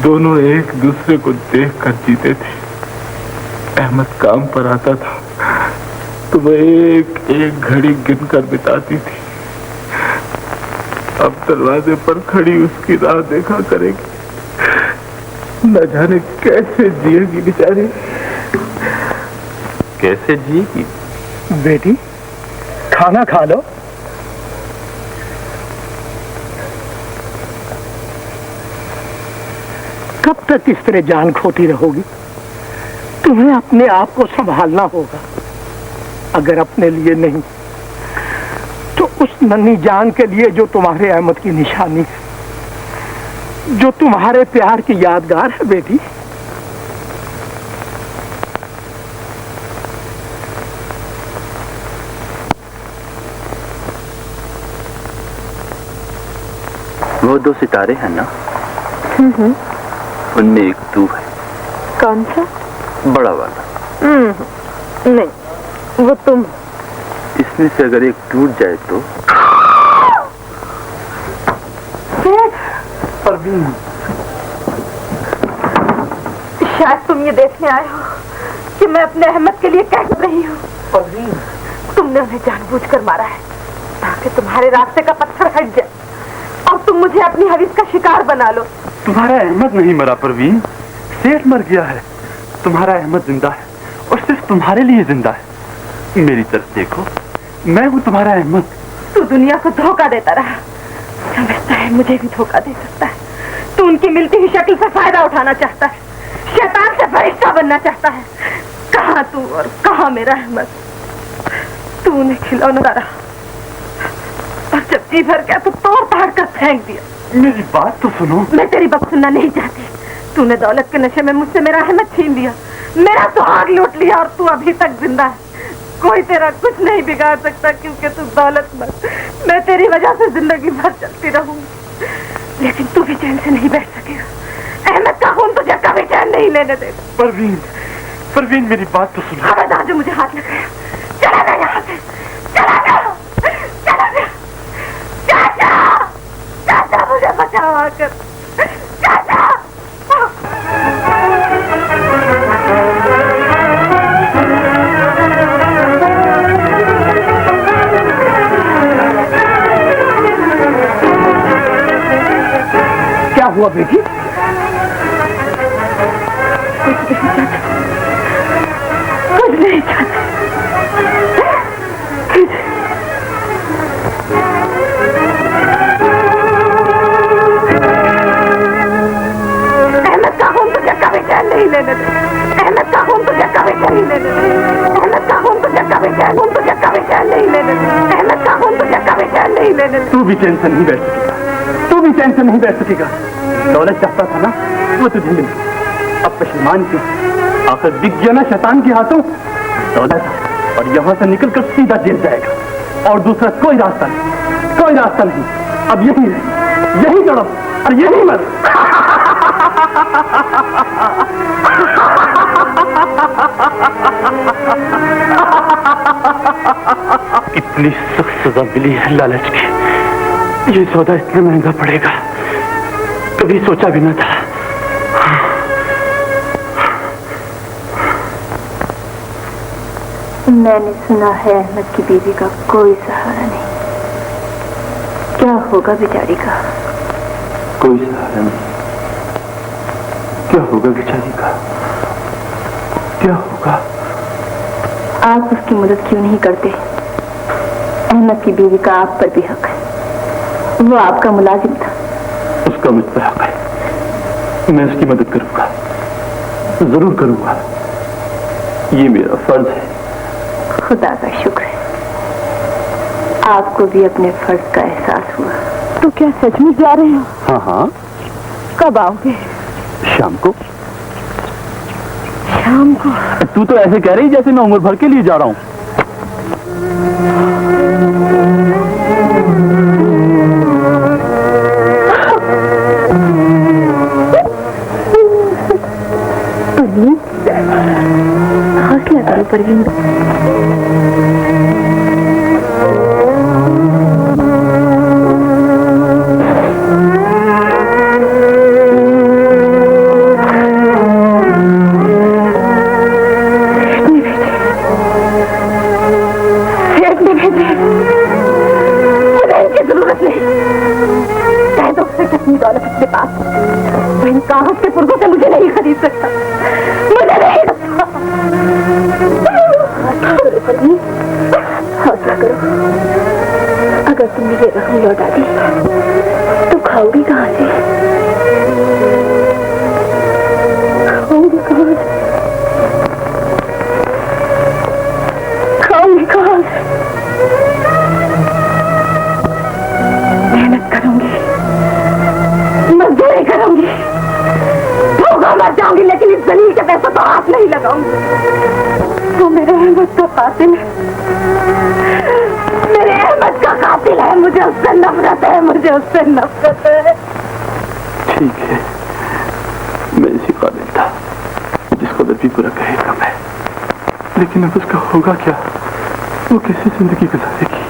दोनों एक दूसरे को देख कर जीते थे। अहमद काम पर आता था तो वह एक एक घड़ी गिनकर बिताती थी। अब दरवाजे पर खड़ी उसकी राह देखा करेगी। न जाने कैसे जिएगी बेचारी। कैसे जिएगी? बेटी, खाना खा लो। कब तक इस तरह जान खोती रहोगी? तुम्हें अपने आप को संभालना होगा। अगर अपने लिए नहीं तो उस नन्ही जान के लिए जो तुम्हारे अहमद की निशानी है, जो तुम्हारे प्यार की यादगार है बेटी। वो दो सितारे हैं ना, उनमें एक तू है। कौन सा? बड़ा वाला। नहीं, वो तुम। इसमें से अगर एक टूट जाए तो? परवीन, शायद तुम ये देखने आए हो कि मैं अपने अहमद के लिए क्या कर रही हूँ। परवीन, तुमने उन्हें जानबूझकर मारा है ताकि तुम्हारे रास्ते का पत्थर हट जाए और तुम मुझे अपनी हवीस का शिकार बना लो। तुम्हारा अहमद नहीं मरा परवीन, सेठ मर गया है। तुम्हारा अहमद जिंदा है और सिर्फ तुम्हारे लिए जिंदा है। मेरी तरफ देखो, मैं हूँ तुम्हारा अहमद। तू दुनिया को धोखा देता रहा, समझता है मुझे भी धोखा दे सकता है। तू उनकी मिलती हुई शक्ल से फायदा उठाना चाहता है, शैतान से फरिश्ता बनना चाहता है। कहाँ तू और कहाँ मेरा अहमद? तू उन्हें खिलौना रहा और जब जी भर गया तो तोड़ ताड़ कर फेंक दिया। मेरी बात तो सुनो। मैं तेरी बात सुनना नहीं चाहती। तूने दौलत के नशे में मुझसे मेरा अहमद छीन लिया, मेरा सुहाग लूट लिया और तू अभी तक जिंदा है। कोई तेरा कुछ नहीं बिगाड़ सकता क्योंकि तू दौलतमंद। मैं तेरी वजह से जिंदगी भर चलती रहूंगी, लेकिन तू भी चैन से नहीं बैठ सकेगा। अहमद का खून तुझे कभी चैन नहीं लेने देगा। परवीन, परवीन मेरी बात तो सुनो। खबरदार जो मुझे हाथ लगाया, चला जा यहाँ से, चला जा, चला जा, चाचा, चाचा मुझे बचाओ आकर, चाचा। क्या हुआ बेटी? कुछ कुछ नहीं चाहते। अहमद का खून तुझे कभी चैन नहीं लेने दे। अहमद का खून तुझे कभी चैन नहीं लेने दे। अहमद का खून तुझे कभी चैन नहीं लेने दे। अहमद का खून तुझे कभी चैन नहीं लेने दे। तू भी चैन से नहीं बैठ सकेगा, तू भी चैन से नहीं बैठ सकेगा। दौलत चाहता था ना, वो तुझे मिल गई। अब पशेमान क्यों? आखिर बिक गया ना शैतान के हाथों दौलत, और यहाँ से निकलकर सीधा जेल जाएगा और दूसरा कोई रास्ता नहीं, कोई रास्ता नहीं। अब यही है, यही लड़ो और यही मर। इतनी सख्त सजा मिली है लालच की। ये सौदा इतना महंगा पड़ेगा कभी सोचा भी न था। मैंने सुना है अहमद की बीवी का कोई सहारा नहीं। क्या होगा बेचारी का? कोई सहारा नहीं। क्या होगा बेचारी का? क्या होगा? आप उसकी मदद क्यों नहीं करते? अहमद की बीवी का आप पर भी हक है, वो आपका मुलाजिम था। उसका मुझ पर हक है, मैं उसकी मदद करूंगा, जरूर करूंगा, ये मेरा फर्ज है। खुदा का शुक्र है आपको भी अपने फर्ज का एहसास हुआ। तो क्या सचमुच जा रहे हो? हाँ हाँ। कब आओगे? शाम को। शाम को? तू तो ऐसे कह रही जैसे मैं उम्र भर के लिए जा रहा हूँ। हौसला करो परवीन। कागज के पुर्गों से मुझे नहीं खरीद सकता, मुझे नहीं सकता। हौसला करो, अगर तुमने ये रकम लौटा दी तो खाओगी कहाँ से? खाओगी कहाँ से? खाओगी कहाँ से? मेहनत करूंगी, मजदूरी करूंगी, भूखा मर जाऊंगी, लेकिन इस जमीन के पैसों तो हाथ नहीं लगाऊंगी। वो मेरे अहमद का कातिल है, मेरे अहमद का कातिल है, मुझे उससे नफरत है, मुझे उससे नफरत है। ठीक है, मैं इसी काबिल था जिसको दर्जी पूरा कहे कम है, लेकिन अब उसका होगा क्या? वो कैसे जिंदगी गुजारेगी?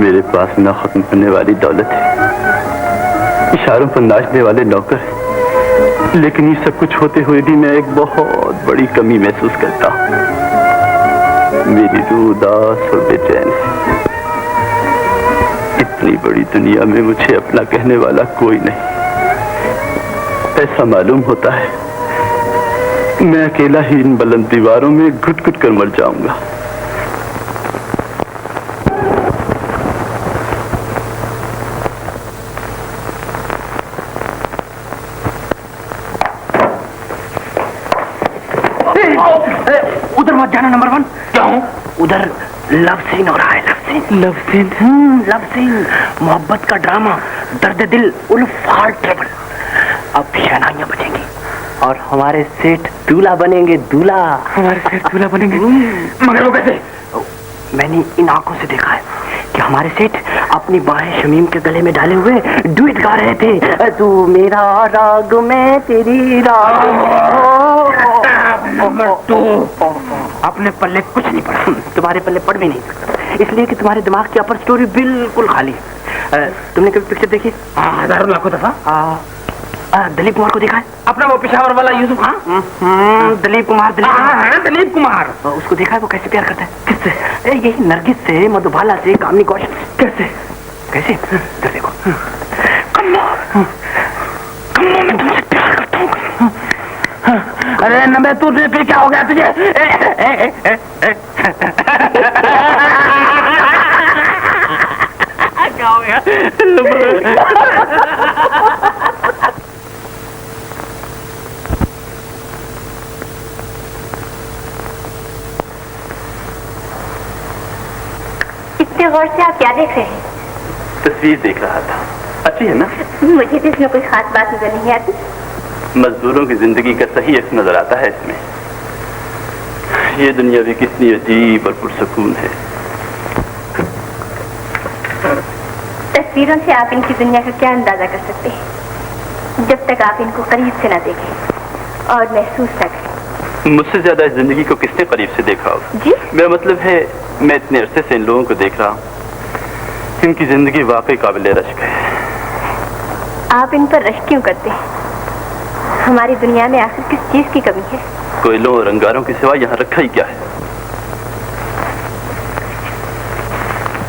मेरे पास न खत्म होने वाली दौलत है, इशारों पर नाचने वाले नौकर हैं, लेकिन ये सब कुछ होते हुए भी मैं एक बहुत बड़ी कमी महसूस करता हूँ। मेरी रूह उदास और बेचैन है। इतनी बड़ी दुनिया में मुझे अपना कहने वाला कोई नहीं। ऐसा मालूम होता है मैं अकेला ही इन बुलंद दीवारों में घुट घुट कर मर जाऊंगा। उधर मत जाना नंबर 1। क्यों? उधर लव सीन हो रहा है। Love scene. Love scene? Love scene, मोहब्बत का ड्रामा, दर्द दिल, उल्फ, हार्ट ट्रबल। अब शहनाइयां बजेंगी और हमारे सेठ दूल्हा बनेंगे। दूल्हा। हमारे सेठ दूल्हा बनेंगे? मगर वो कैसे? मैंने इन आंखों से देखा है कि हमारे सेठ अपनी बाहें शमीम के गले में डाले हुए डुएट गा रहे थे। तू मेरा राग, मैं तेरी राग। अपने पल्ले कुछ नहीं पड़ा। तुम्हारे पल्ले पड़ भी नहीं सकता, इसलिए कि तुम्हारे दिमाग की अपर स्टोरी बिल्कुल खाली है। तुमने कभी पिक्चर देखी? हजारों लाखों दफा। दिलीप कुमार को देखा है? अपना वो पेशावर वाला यूसुफ खान। दिलीप कुमार। दिलीप कुमार उसको देखा है? वो कैसे प्यार करता है? किससे? यही नरगिस से, मधुबाला से, कामनी कौशल। कैसे? कैसे? देखो, कम्मो, कम्मो, मैं तुमसे प्यार करता हूँ। अरे नंबर तू फिर क्या हो गया तुझे? क्या हो गया? इतने गौर से आप क्या देख रहे हैं? तस्वीर देख रहा था। अच्छी है ना? मुझे तो इसमें कोई खास बात नजर नहीं आती। मजदूरों की जिंदगी का सही अक्स नजर आता है इसमें। ये दुनिया भी कितनी अजीब और पुरसकून है। तस्वीरों से आप इनकी दुनिया का क्या अंदाजा कर सकते हैं, जब तक आप इनको करीब से न देखें और महसूस न करें। मुझसे ज्यादा इस जिंदगी को किसने करीब से देखा हो? जी? मेरा मतलब है मैं इतने अरसे से इन लोगों को देख रहा हूँ। इनकी जिंदगी वाकई काबिल रश्क है। आप इन पर रश्क क्यों करते हैं? हमारी दुनिया में आखिर किस चीज की कमी है? कोयलों और अंगारों के सिवा यहाँ रखा ही क्या है?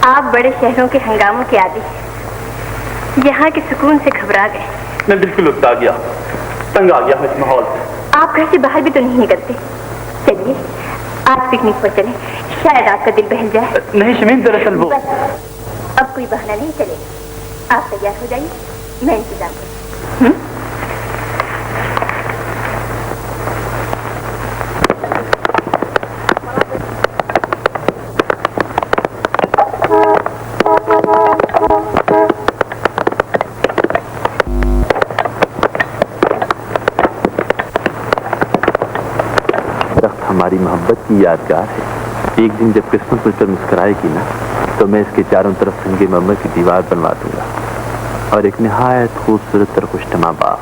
आप बड़े शहरों के हंगामों के आदी हैं। यहाँ के सुकून से घबरा गए। मैं बिल्कुल उकता गया, तंग आ गया इस माहौल से। आप घर से बाहर भी तो नहीं निकलते। चलिए आज पिकनिक पर चलें, शायद आपका दिल बहल जाए। नहीं शमीम, दरअसल वो अब कोई बहाना नहीं चलेगा। आप तैयार हो जाइए, मैं इंतजार करूँ। हमारी मोहब्बत की यादगार है। एक दिन जब किस्मत मुझ पर मुस्कुराएगी ना, तो मैं इसके चारों तरफ संगे मरमर की दीवार बनवा दूंगा और एक निहायत खूबसूरत और खुशनुमा बाग।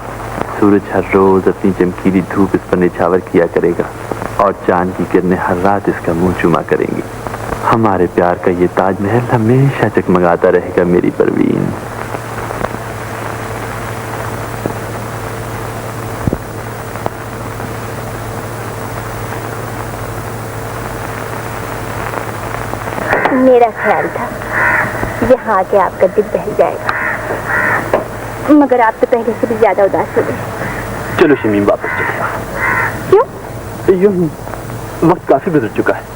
सूरज हर रोज अपनी चमकीली धूप इस पर निछावर किया करेगा और चांद की किरणें हर रात इसका मुंह चुमा करेंगी। हमारे प्यार का ये ताजमहल हमेशा जगमगाता रहेगा मेरी परवीन। मेरा ख्याल था यहाँ आके आपका दिल बहल जाएगा, मगर आप तो पहले से भी ज्यादा उदास हो गए। चलो शमीम वापस चले। क्यों? यूं ही वक्त काफी गुजर चुका है।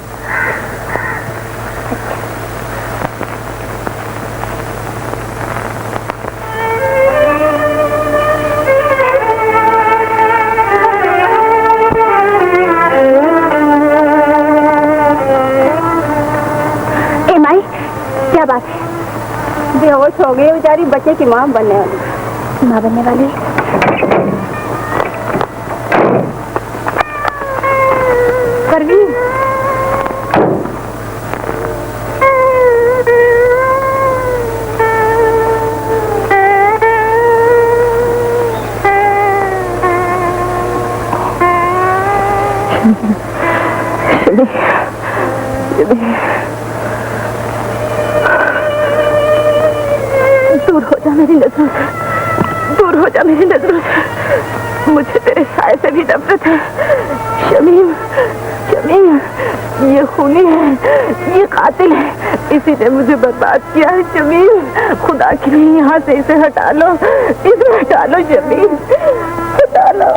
क्या बात है? बेहोश हो गई बेचारी, बच्चे की माँ बनने वाली। माँ बनने वाली? परवीन, दूर हो जा मेरी नजरों से, दूर हो जा मेरी नजरों से। मुझे तेरे साए से भी नफरत है। शमीम, शमीम, ये खूनी है, ये कातिल है, इसी ने मुझे बर्बाद किया है। शमीम, खुदा के लिए यहाँ से इसे हटा लो, इसे हटा लो शमीम, हटा लो।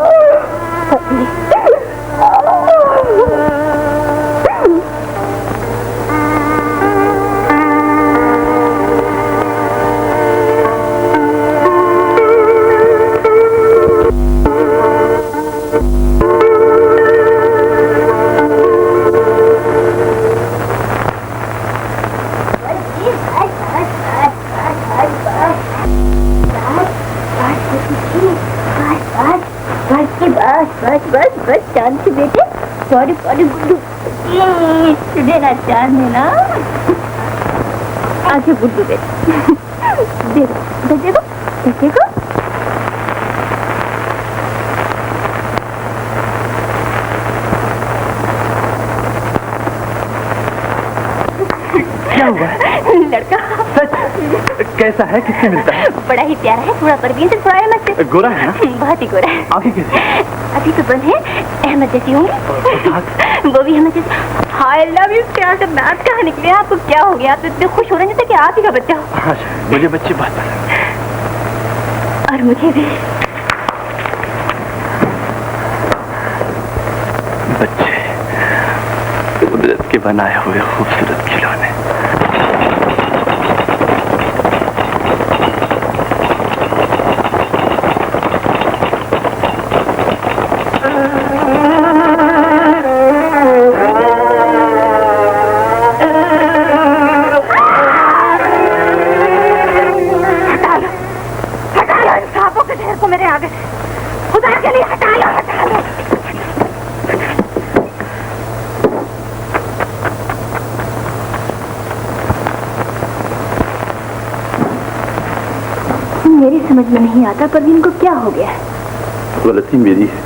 बस चांद से बेटे, सॉरी सॉरी बुड्ढू, देना चांद देना। आगे बुड्ढू बेटे, देखो देखो देखो। क्या हुआ? लड़का सच? कैसा है? किससे मिलता है? बड़ा ही प्यारा है, थोड़ा परवीन से थोड़ा अहमद से। गोरा है ना? बहुत ही गोरा है। आंखें कैसी? अभी तो बंद है, अहमद जैसी होंगी। वो भी अहमद जैसी। हाय लव यू प्यार से दांत कहाँ निकले? आपको क्या हो गया? आप तो इतने खुश हो रहे थे कि आप ही का बच्चा हो। हाँ, मुझे बच्चे बहुत पसंद है। और मुझे भी। बच्चे कुदरत के बनाए हुए खूबसूरत खिलौने। मेरे आगे खुदा के लिए हटा लो, हटा लो। मेरी समझ में नहीं आता परवीन को क्या हो गया है। गलती मेरी है,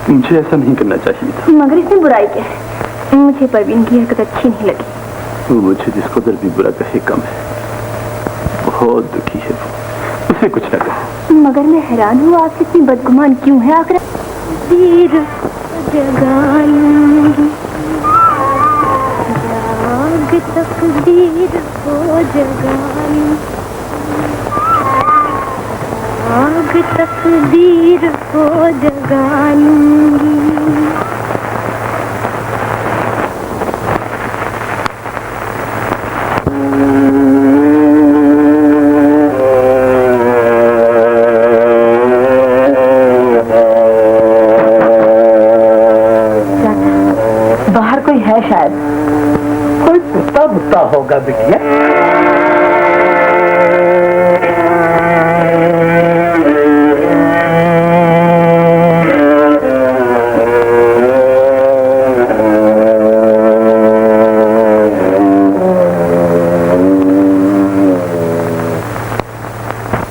मुझे ऐसा नहीं करना चाहिए था। मगर इसने बुराई क्या है? मुझे परवीन की हरकत अच्छी नहीं लगी। मुझे जिसको दर भी बुरा कहे कम है। बहुत दुखी है वो, उसे कुछ न कहो। मगर मैं हैरान हूँ, आप इतनी बदगुमान क्यों है? आखिर तीर जगाऊंगी, जाग तकदीर को जगाऊंगी, जाग तकदीर को जगाऊंगी। है शायद, कोई कुत्ता बुत्ता होगा बिटिया।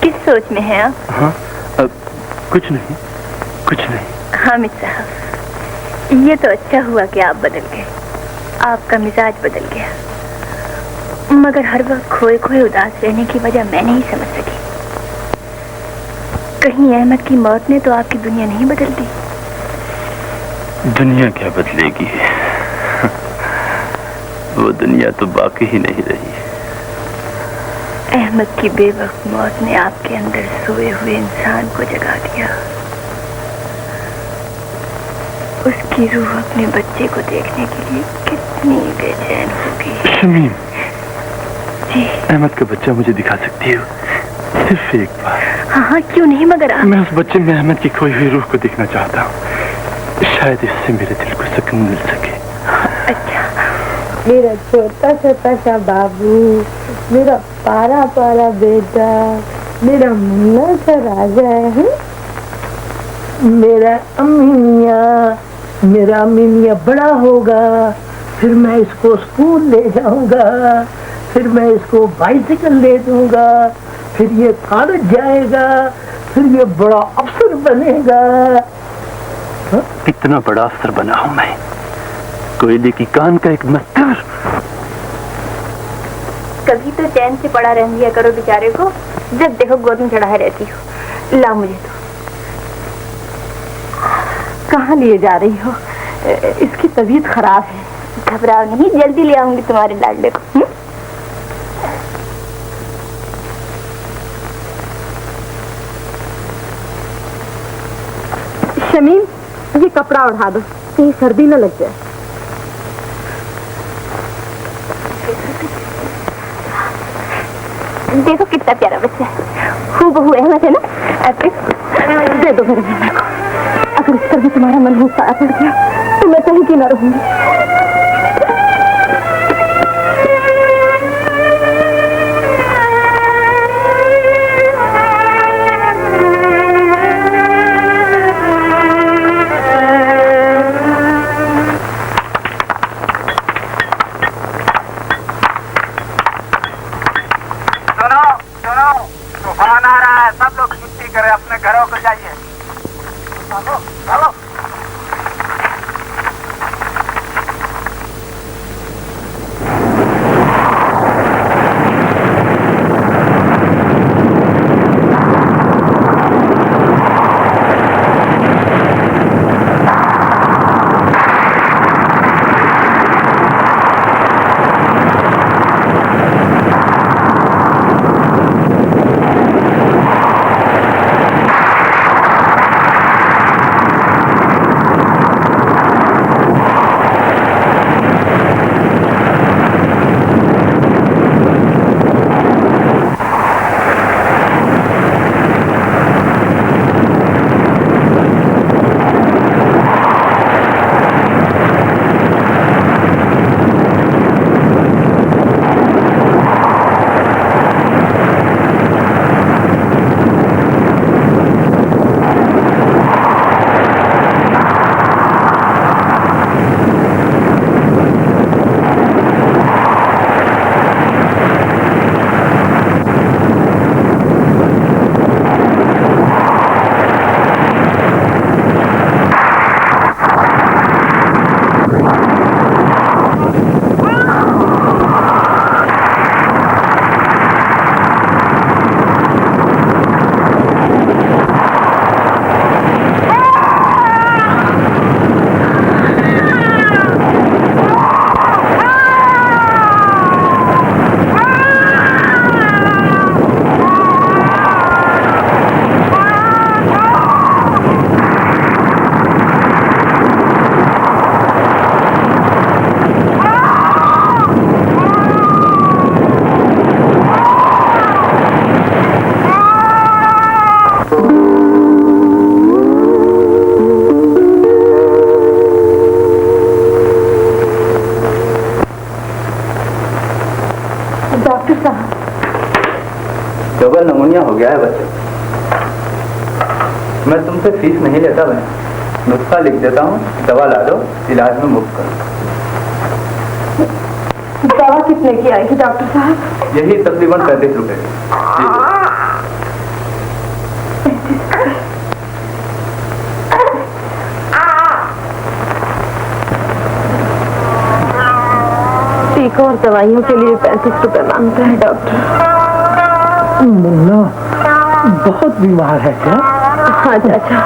किस सोच में हैं आप? हाँ, कुछ नहीं, कुछ नहीं। हामिद साहब, ये तो अच्छा हुआ कि आप बदल गए, आपका मिजाज बदल गया। मगर हर वक्त खोए खोए उदास रहने की वजह मैं नहीं समझ सकी। कहीं अहमद की मौत ने तो आपकी दुनिया नहीं बदल दी? दुनिया क्या बदलेगी? वो दुनिया तो बाकी ही नहीं रही। अहमद की बेवक्त मौत ने आपके अंदर सोए हुए इंसान को जगा दिया। उसकी रूह अपने बच्चे को देखने के लिए कितनी बेचैन होगी। शमीम, जी, अहमद का बच्चा मुझे दिखा सकती हो? सिर्फ एक बार। हाँ हाँ, क्यों नहीं, मगर आप... मैं उस बच्चे में अहमद की खोई हुई रूह को देखना चाहता हूँ। शायद इससे मेरे दिल को सुकून मिल सके। अच्छा, मेरा छोटा छोटा सा बाबू, मेरा पारा पारा बेटा, मेरा मुन्ना सा राजा है। मेरा अमीनिया बड़ा होगा, फिर मैं इसको स्कूल ले जाऊंगा, फिर मैं इसको बाइसिकल ले दूंगा, फिर ये कॉलेज जाएगा, फिर ये बड़ा अफसर बनेगा। इतना बड़ा अफसर बना हूं मैं, कोयले की कान का एक मजदूर। कभी तो चैन से पड़ा रह दिया करो बेचारे को, जब देखो गोद में चढ़ाए रहती हो। ला मुझे तो कहाँ लिए जा रही हो? इसकी तबीयत खराब है। घबराओ नहीं, जल्दी ले आऊंगी तुम्हारे लाडले को। शमीम, ये कपड़ा ओढ़ा दो, कहीं सर्दी न लग जाए। देखो कितना प्यारा बच्चा है, हूबहू अहमद है ना? दे दो मेरे मम्मा को। अगर इस पर भी तुम्हारा मन हो सारा पड़ गया तो मैं कहीं की न रहूंगी। तूफान आ रहा है, सब लोग छुट्टी करें, अपने घरों को जाइए। चलो चलो। डबल नमूनिया हो गया है बच्चों। मैं तुमसे फीस नहीं लेता, मैं नुस्खा लिख देता हूँ, दवा ला दो, इलाज में मुफ्त करो। दवा कितने की आएगी डॉक्टर साहब? यही तकरीबन 35 रुपए की। टीकों और दवाइयों के लिए 35 रुपए मांगते हैं डॉक्टर। मुन्ना बहुत बीमार है क्या? हाँ चाचा,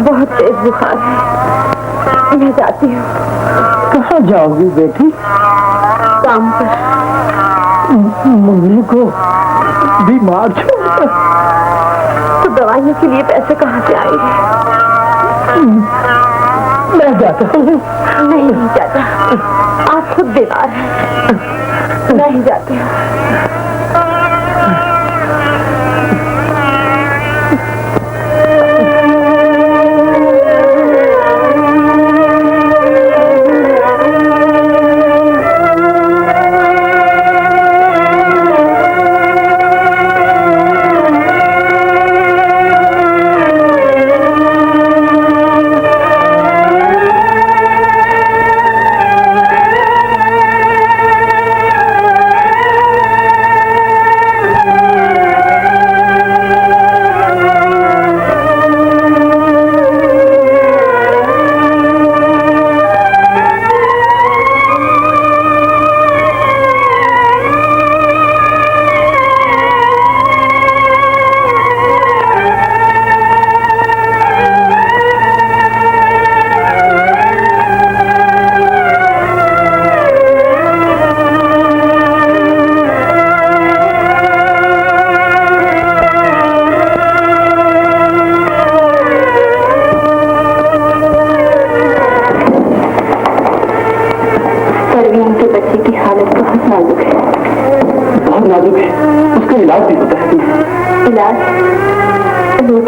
बहुत तेज बुखार है। मैं जाती हूँ। कहाँ जाओगी बेटी? काम पर। मुन्ने को बीमार छोड़कर तो दवाइयों के लिए पैसे कहाँ से आएंगे? मैं जाता हूँ। नहीं चाचा, आप खुद बीमार हैं। मैं ही जाती हूँ।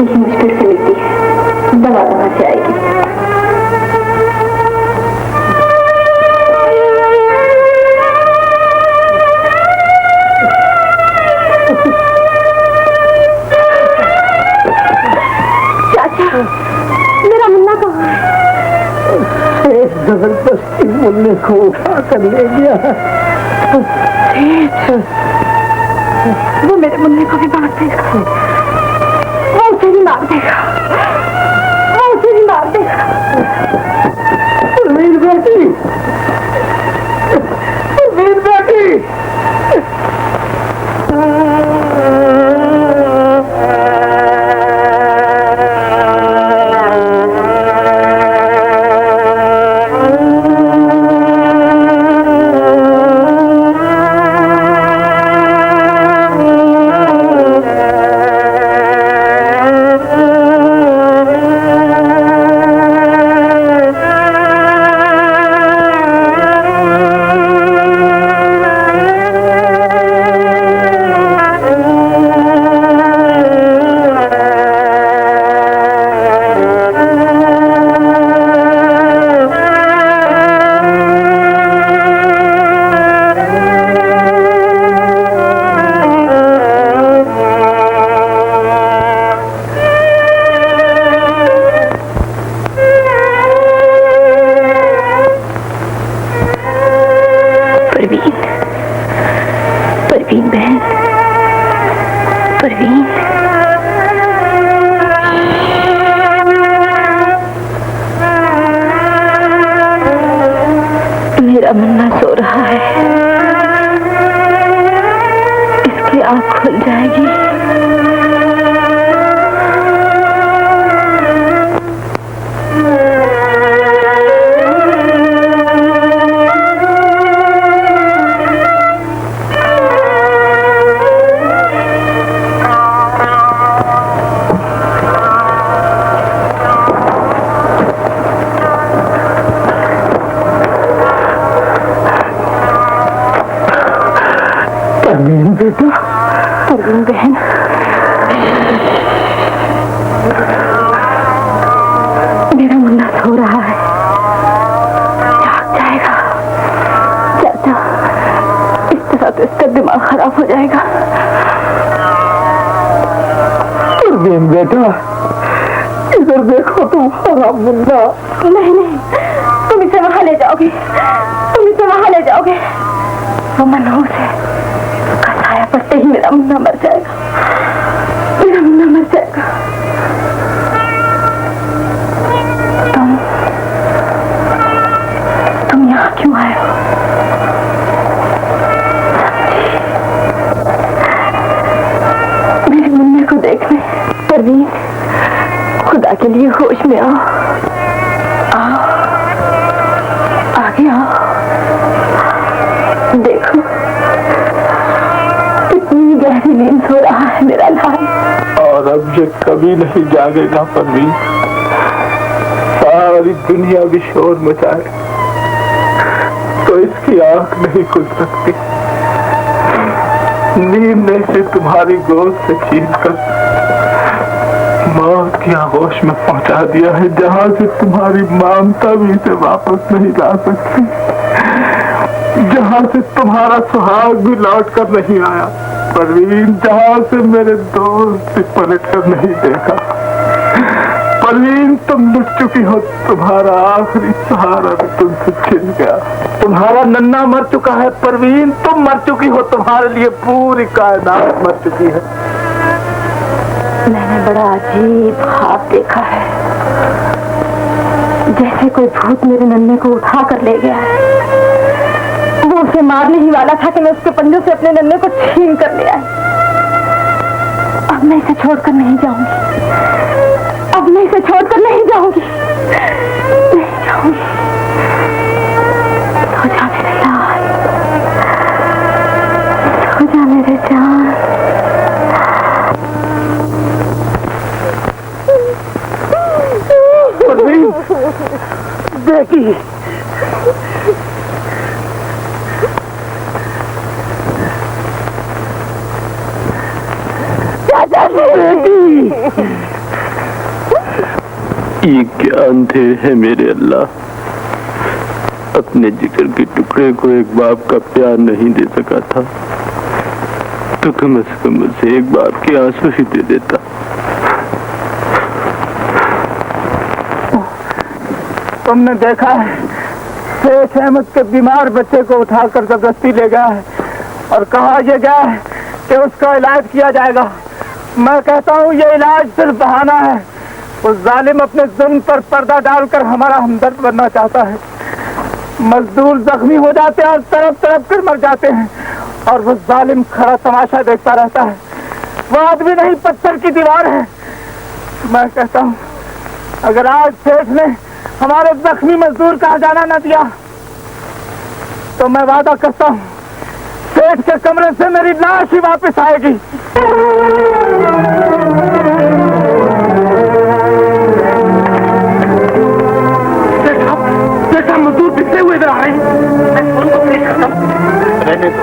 मिलती ही मुश्किल से मिलती है, दवा दवा से आएगी। चाचा, मेरा मुन्ना कहाँ है? जबरदस्ती मुन्ने को उठा कर ले गया। वो मेरे मुन्ने को भी मार देगा, वो उसे भी मार देगा, वो उसे भी मार देगा। वीर बेटी, वीर बेटी, परवीन बहन, परवीन, मेरा मुन्ना सो रहा है, इसकी आँख खुल जाएगी। परवीन बेटा, परवीन बहन, मेरा मुन्ना सो रहा है, जाग जाएगा। चाचा, इस तरह तो इसका दिमाग खराब हो जाएगा। परवीन बेटा, इधर देखो तुम्हारा मुन्ना। नहीं नहीं, तुम इसे वहां ले जाओगे, तुम इसे वहां ले जाओगे। वो मनोज है, उसका साया पड़ते ही मेरा मुन्ना मर जाएगा, मेरा मुन्ना मर जाएगा। तुम यहाँ क्यों आए हो? मेरे मुन्ने को देखने। परवीन, खुदा के लिए होश में आओ, आओ, आगे आओ। देखो कितनी गहरी नींद सो रहा है मेरा लाल। और अब ये कभी नहीं जागेगा परवीन, सारी दुनिया भी शोर मचाए तो इसकी आंख नहीं खुल सकती। नींद ने से तुम्हारी गोद से छीनकर मौत की आगोश में पहुंचा दिया है, जहां से तुम्हारी ममता भी इसे वापस नहीं ला सकती, जहां से तुम्हारा सुहाग भी लौट कर नहीं आया। परवीन, जहां से मेरे दोस्त भी पलट कर नहीं देखा। परवीन, तुम लुट चुकी हो, तुम्हारा आखिरी सहारा भी तुमसे छिन गया। तुम्हारा नन्ना मर चुका है परवीन, तुम मर चुकी हो, तुम्हारे लिए पूरी कायनात मर चुकी है। मैंने बड़ा अजीब ख्वाब देखा है, जैसे कोई भूत मेरे नन्हे को उठा कर ले गया है। वो उसे मारने ही वाला था कि मैं उसके पंजों से अपने नन्हे को छीन कर ले आई। अब मैं इसे छोड़कर नहीं जाऊंगी, अब मैं इसे छोड़कर नहीं जाऊंगी, नहीं जाऊंगी। सो जा मेरे लाल, सो जा मेरे जान। बेटी, चाचा बेटी, ये क्या अंधेर है मेरे अल्लाह। अपने जिगर के टुकड़े को एक बाप का प्यार नहीं दे सका था तो कम से कम उसे एक बाप के आंसू ही दे देता। तुमने देखा है शेख अहमद के बीमार बच्चे को उठाकर जबरदस्ती ले गया है और कहा यह गया है कि उसका इलाज किया जाएगा। मैं कहता हूँ ये इलाज सिर्फ बहाना है। उस जालिम अपने जुल्म पर पर्दा डालकर हमारा हमदर्द बनना चाहता है। मजदूर जख्मी हो जाते हैं और तड़प तड़प कर मर जाते हैं और वो जालिम खड़ा तमाशा देखता रहता है। वो आदमी नहीं पत्थर की दीवार है। मैं कहता हूँ अगर आज सेठ ने हमारे जख्मी मजदूर का हजाना न दिया तो मैं वादा करता हूँ सेठ के कमरे से मेरी लाश ही वापस आएगी। सेठ मजदूर पिछले हुए इधर आ रहे हैं। मैं फोन को प्रेस करता हूँ। रहने दो।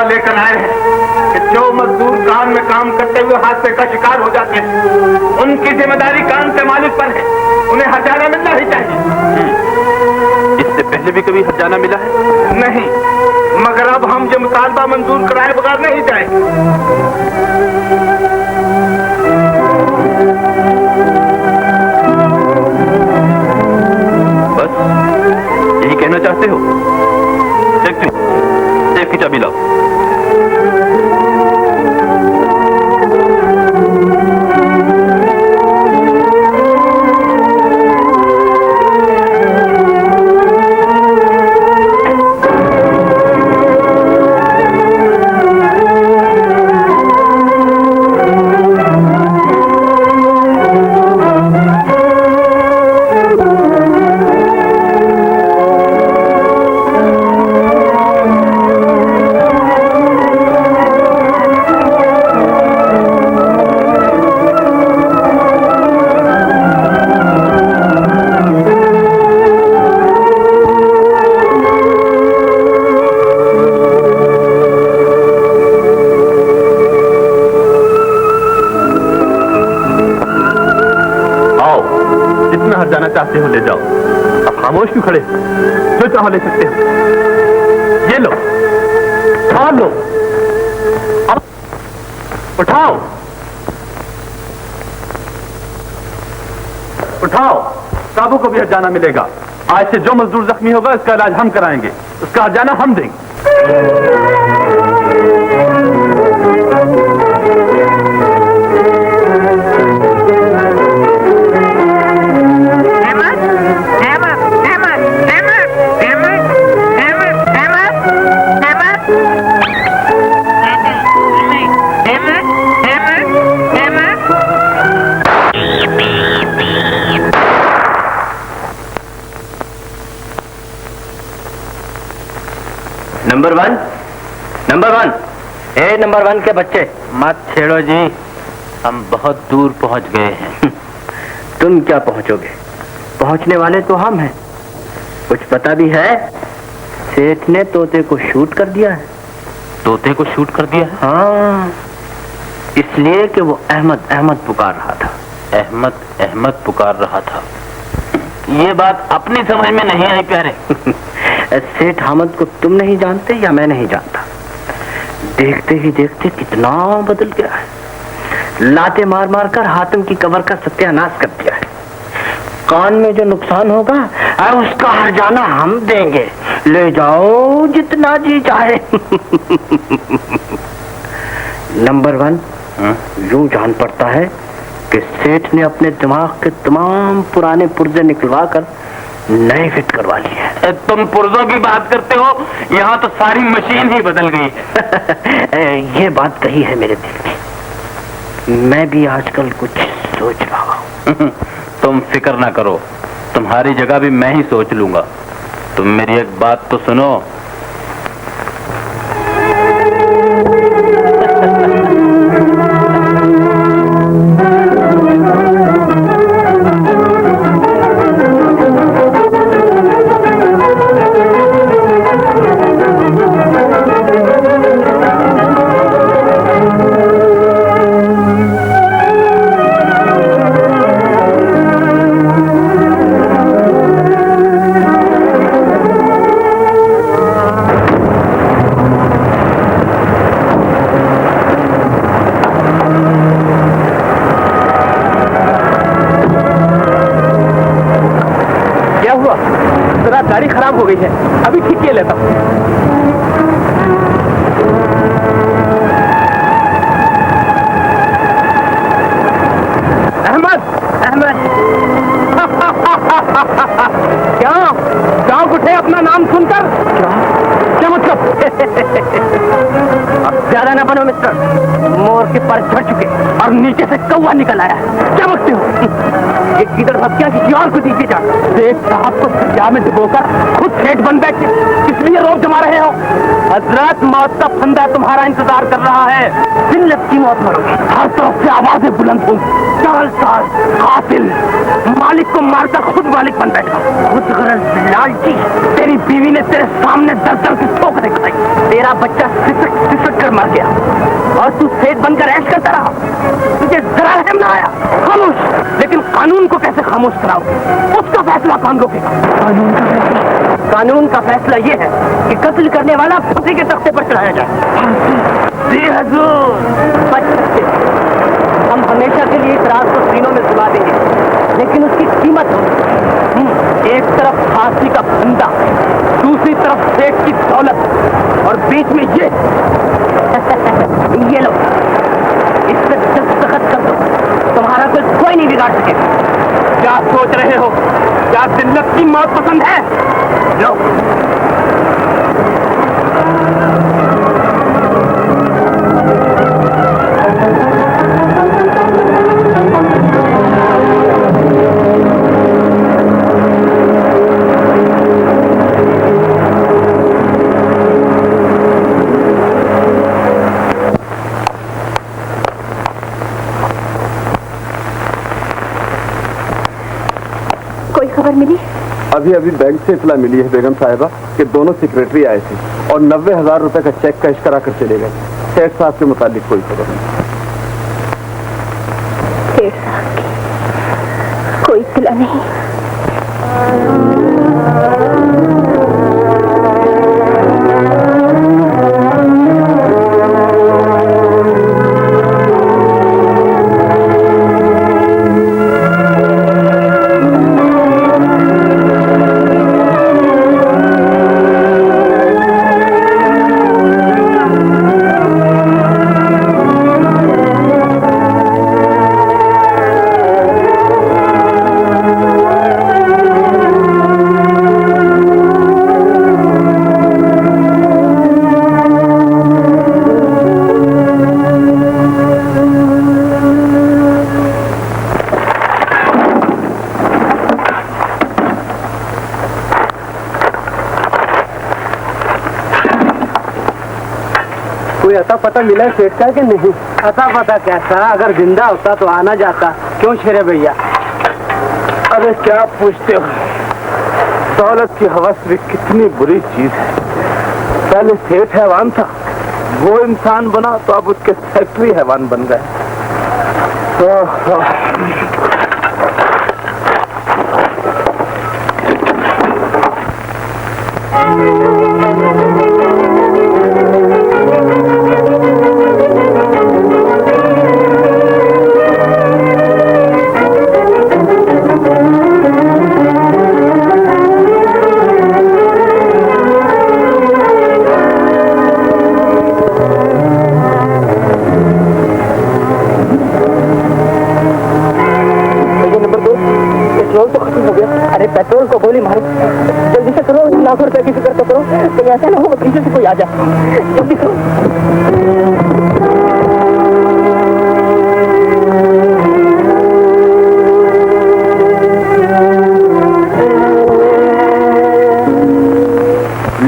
लेकर आए हैं कि जो मजदूर काम में काम करते हुए हादसे का शिकार हो जाते हैं उनकी जिम्मेदारी काम के मालिक पर है। उन्हें हर्जाना मिलना ही चाहिए। इससे पहले भी कभी हर्जाना मिला है? नहीं, मगर अब हम ये मुतालबा मंजूर कराए बगैर नहीं जाएंगे। बस यही कहना चाहते हो? सेफ की चाबी लाओ। जाना चाहते हो ले जाओ। अब खामोश क्यों खड़े? जो चाहो ले सकते हो। ये लो और लो, अब उठाओ उठाओ। काबू को भी हर्जाना मिलेगा। आज से जो मजदूर जख्मी होगा इसका इलाज हम कराएंगे, उसका हर्जाना हम देंगे। नंबर वन, ए नंबर वन के बच्चे मत छेड़ो जी, हम बहुत दूर पहुंच गए हैं। तुम क्या पहुंचोगे? पहुंचने वाले तो हम हैं। कुछ पता भी है? सेठ ने तोते को शूट कर दिया है। तोते को शूट कर दिया है? हाँ, इसलिए कि वो अहमद अहमद पुकार रहा था। अहमद अहमद पुकार रहा था। ये बात अपनी समझ में नहीं आई प्यारे। सेठ हामिद को तुम नहीं जानते या मैं नहीं जानता। देखते ही देखते कितना बदल गया है। लाते मार मार कर हातिम की कब्र का सत्यानाश कर दिया है। कान में जो नुकसान होगा उसका हर्जाना हम देंगे। ले जाओ जितना जी चाहे। नंबर वन, यूं जान पड़ता है कि सेठ ने अपने दिमाग के तमाम पुराने पुर्जे निकलवा कर नए फिट करवा लिए हैं। तुम पुर्जों की बात करते हो, यहाँ तो सारी मशीन ही बदल गई। ये बात कही है मेरे दिल की। मैं भी आजकल कुछ सोच रहा हूँ। तुम फिक्र ना करो, तुम्हारी जगह भी मैं ही सोच लूंगा। तुम मेरी एक बात तो सुनो। गई है, अभी ठीक किए लेता हूँ। अहमद, अहमद। क्या गाँव उठे अपना नाम सुनकर? क्या मतलब? अब ज्यादा ना बनो मिस्टर, मोर के पर झड़ चुके और नीचे से कौवा निकल आया। क्या बकते हो? ये किधर हत्या किसी और को दीजिए जा। सेठ साहब को सजा में डुबोकर खुद सेठ बन बैठे, इसलिए रोब जमा रहे हो। हजरत, मौत का फंदा तुम्हारा इंतजार कर रहा है। जिल्लत की मौत मरोगे। हर तरफ से आवाजें बुलंद होंगी। चाल साल कातिल, मालिक को मारकर खुद मालिक बन बैठा। खुद गरज लालची, तेरी बीवी ने तेरे सामने दर दर की ठोकरें खाई। तेरा बच्चा सिसक सिसक कर मर गया और तू सेठ बनकर ऐश करता रहा। तुझे जरा रहम ना आया। खामोश। लेकिन कानून को कैसे खामोश कराओगे? उसका फैसला कौन रोकेगा? कानून का फैसला? कानून का फैसला ये है कि कत्ल करने वाला फांसी के तख्ते पर चढ़ाया जाए। जी हजूर, बच सकते। हम हमेशा के लिए इस रात को सीनों में सुला देंगे, लेकिन उसकी कीमत होगी। एक तरफ फांसी का फंदा, दूसरी तरफ सेठ की दौलत और बीच में ये लो, इस पर दस्तखत कर दो। तुम्हारा कोई नहीं बिगाड़ सकेगा। क्या सोच रहे हो? क्या जिल्लत की मौत पसंद है? लो। मिली? अभी अभी बैंक से इतला मिली है बेगम साहिबा कि दोनों सेक्रेटरी आए थे और 90,000 रुपए का चेक कैश करा कर चले गए। सेठ साहब के मुताबिक कोई खबर नहीं। सेठ साहब की कोई इतला नहीं। अता पता मिला सेठ का कि नहीं? अता पता कैसा, अगर जिंदा होता तो आना जाता। क्यों शेरे भैया? अरे क्या पूछते हो, दौलत की हवस भी कितनी बुरी चीज है। पहले सेठ हैवान था, वो इंसान बना तो अब उसके फैक्ट्री हैवान बन गए। पेट्रोल को गोली मारो, जल्दी से करो। लाखों रुपए की फिक्र तो करो, कहीं ऐसा ना हो पीछे से कोई आ जाए। जल्दी करो।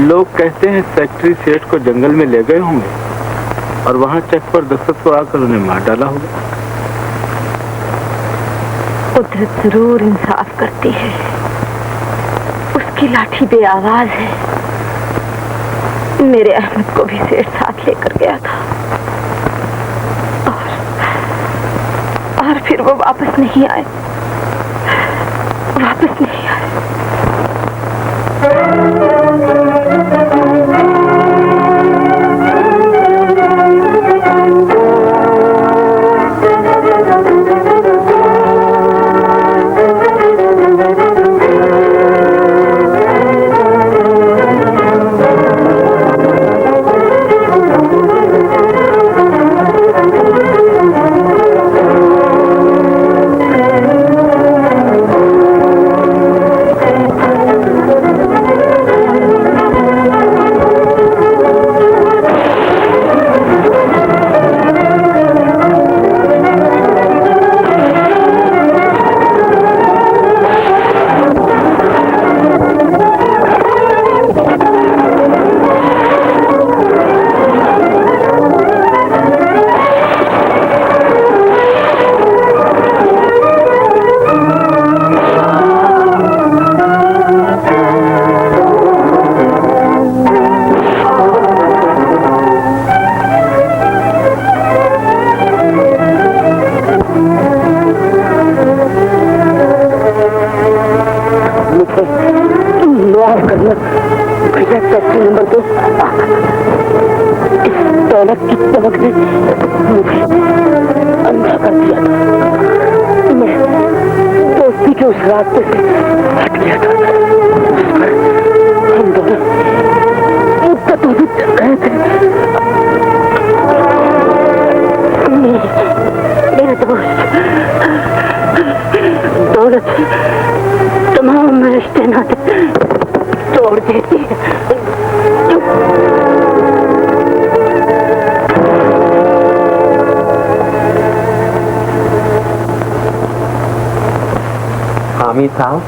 लोग कहते हैं फैक्ट्री सेठ को जंगल में ले गए होंगे और वहां चेक पर दस्तखत को आकर उन्हें मार डाला होगा। कुदरत जरूर इंसाफ करती है। उसकी लाठी बे आवाज है। मेरे अहमद को भी सेठ साथ लेकर गया था और फिर वो वापस नहीं आए, वापस नहीं आए। भैया टैक्सी नंबर 2। इस दौलत की चमक ने मुझे अंधा कर दिया था। मैं दोस्ती के उस रास्ते से हट गया था। उस पर हम दोनों मुद्दतों से चल रहे थे। मेरे दोस्त दौलत तमाम रिश्ते नाते तोड़ देती है। हामिद साहब,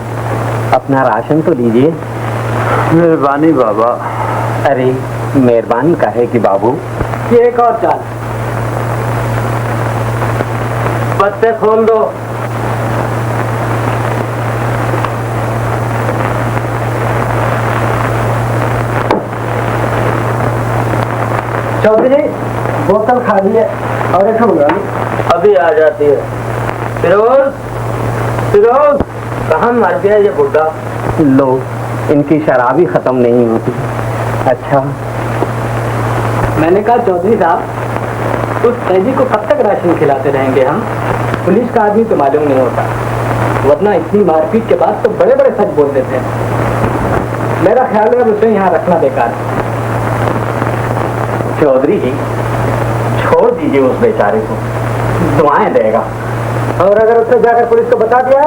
अपना राशन तो लीजिए। मेहरबानी बाबा। अरे मेहरबानी काहे कि बाबू, ये एक और चाल। पत्ते खोल दो। चौधरी, बोतल खाली है और एक अभी आ जाती है। फिरोज, फिरोज, कहाँ मर गया ये बुढ़ा? लो, इनकी शराब ही खत्म नहीं होती। अच्छा, मैंने कहा चौधरी साहब, उस कैदी को कब तक राशन खिलाते रहेंगे हम? पुलिस का आदमी तो मालूम नहीं होता, वरना इतनी मारपीट के बाद तो बड़े बड़े सच बोल देते हैं। मेरा ख्याल है उसे यहाँ रखना बेकार। चौधरी जी, छोड़ दीजिए उस बेचारे को, दुआएं देगा। और अगर उसने जाकर पुलिस को बता दिया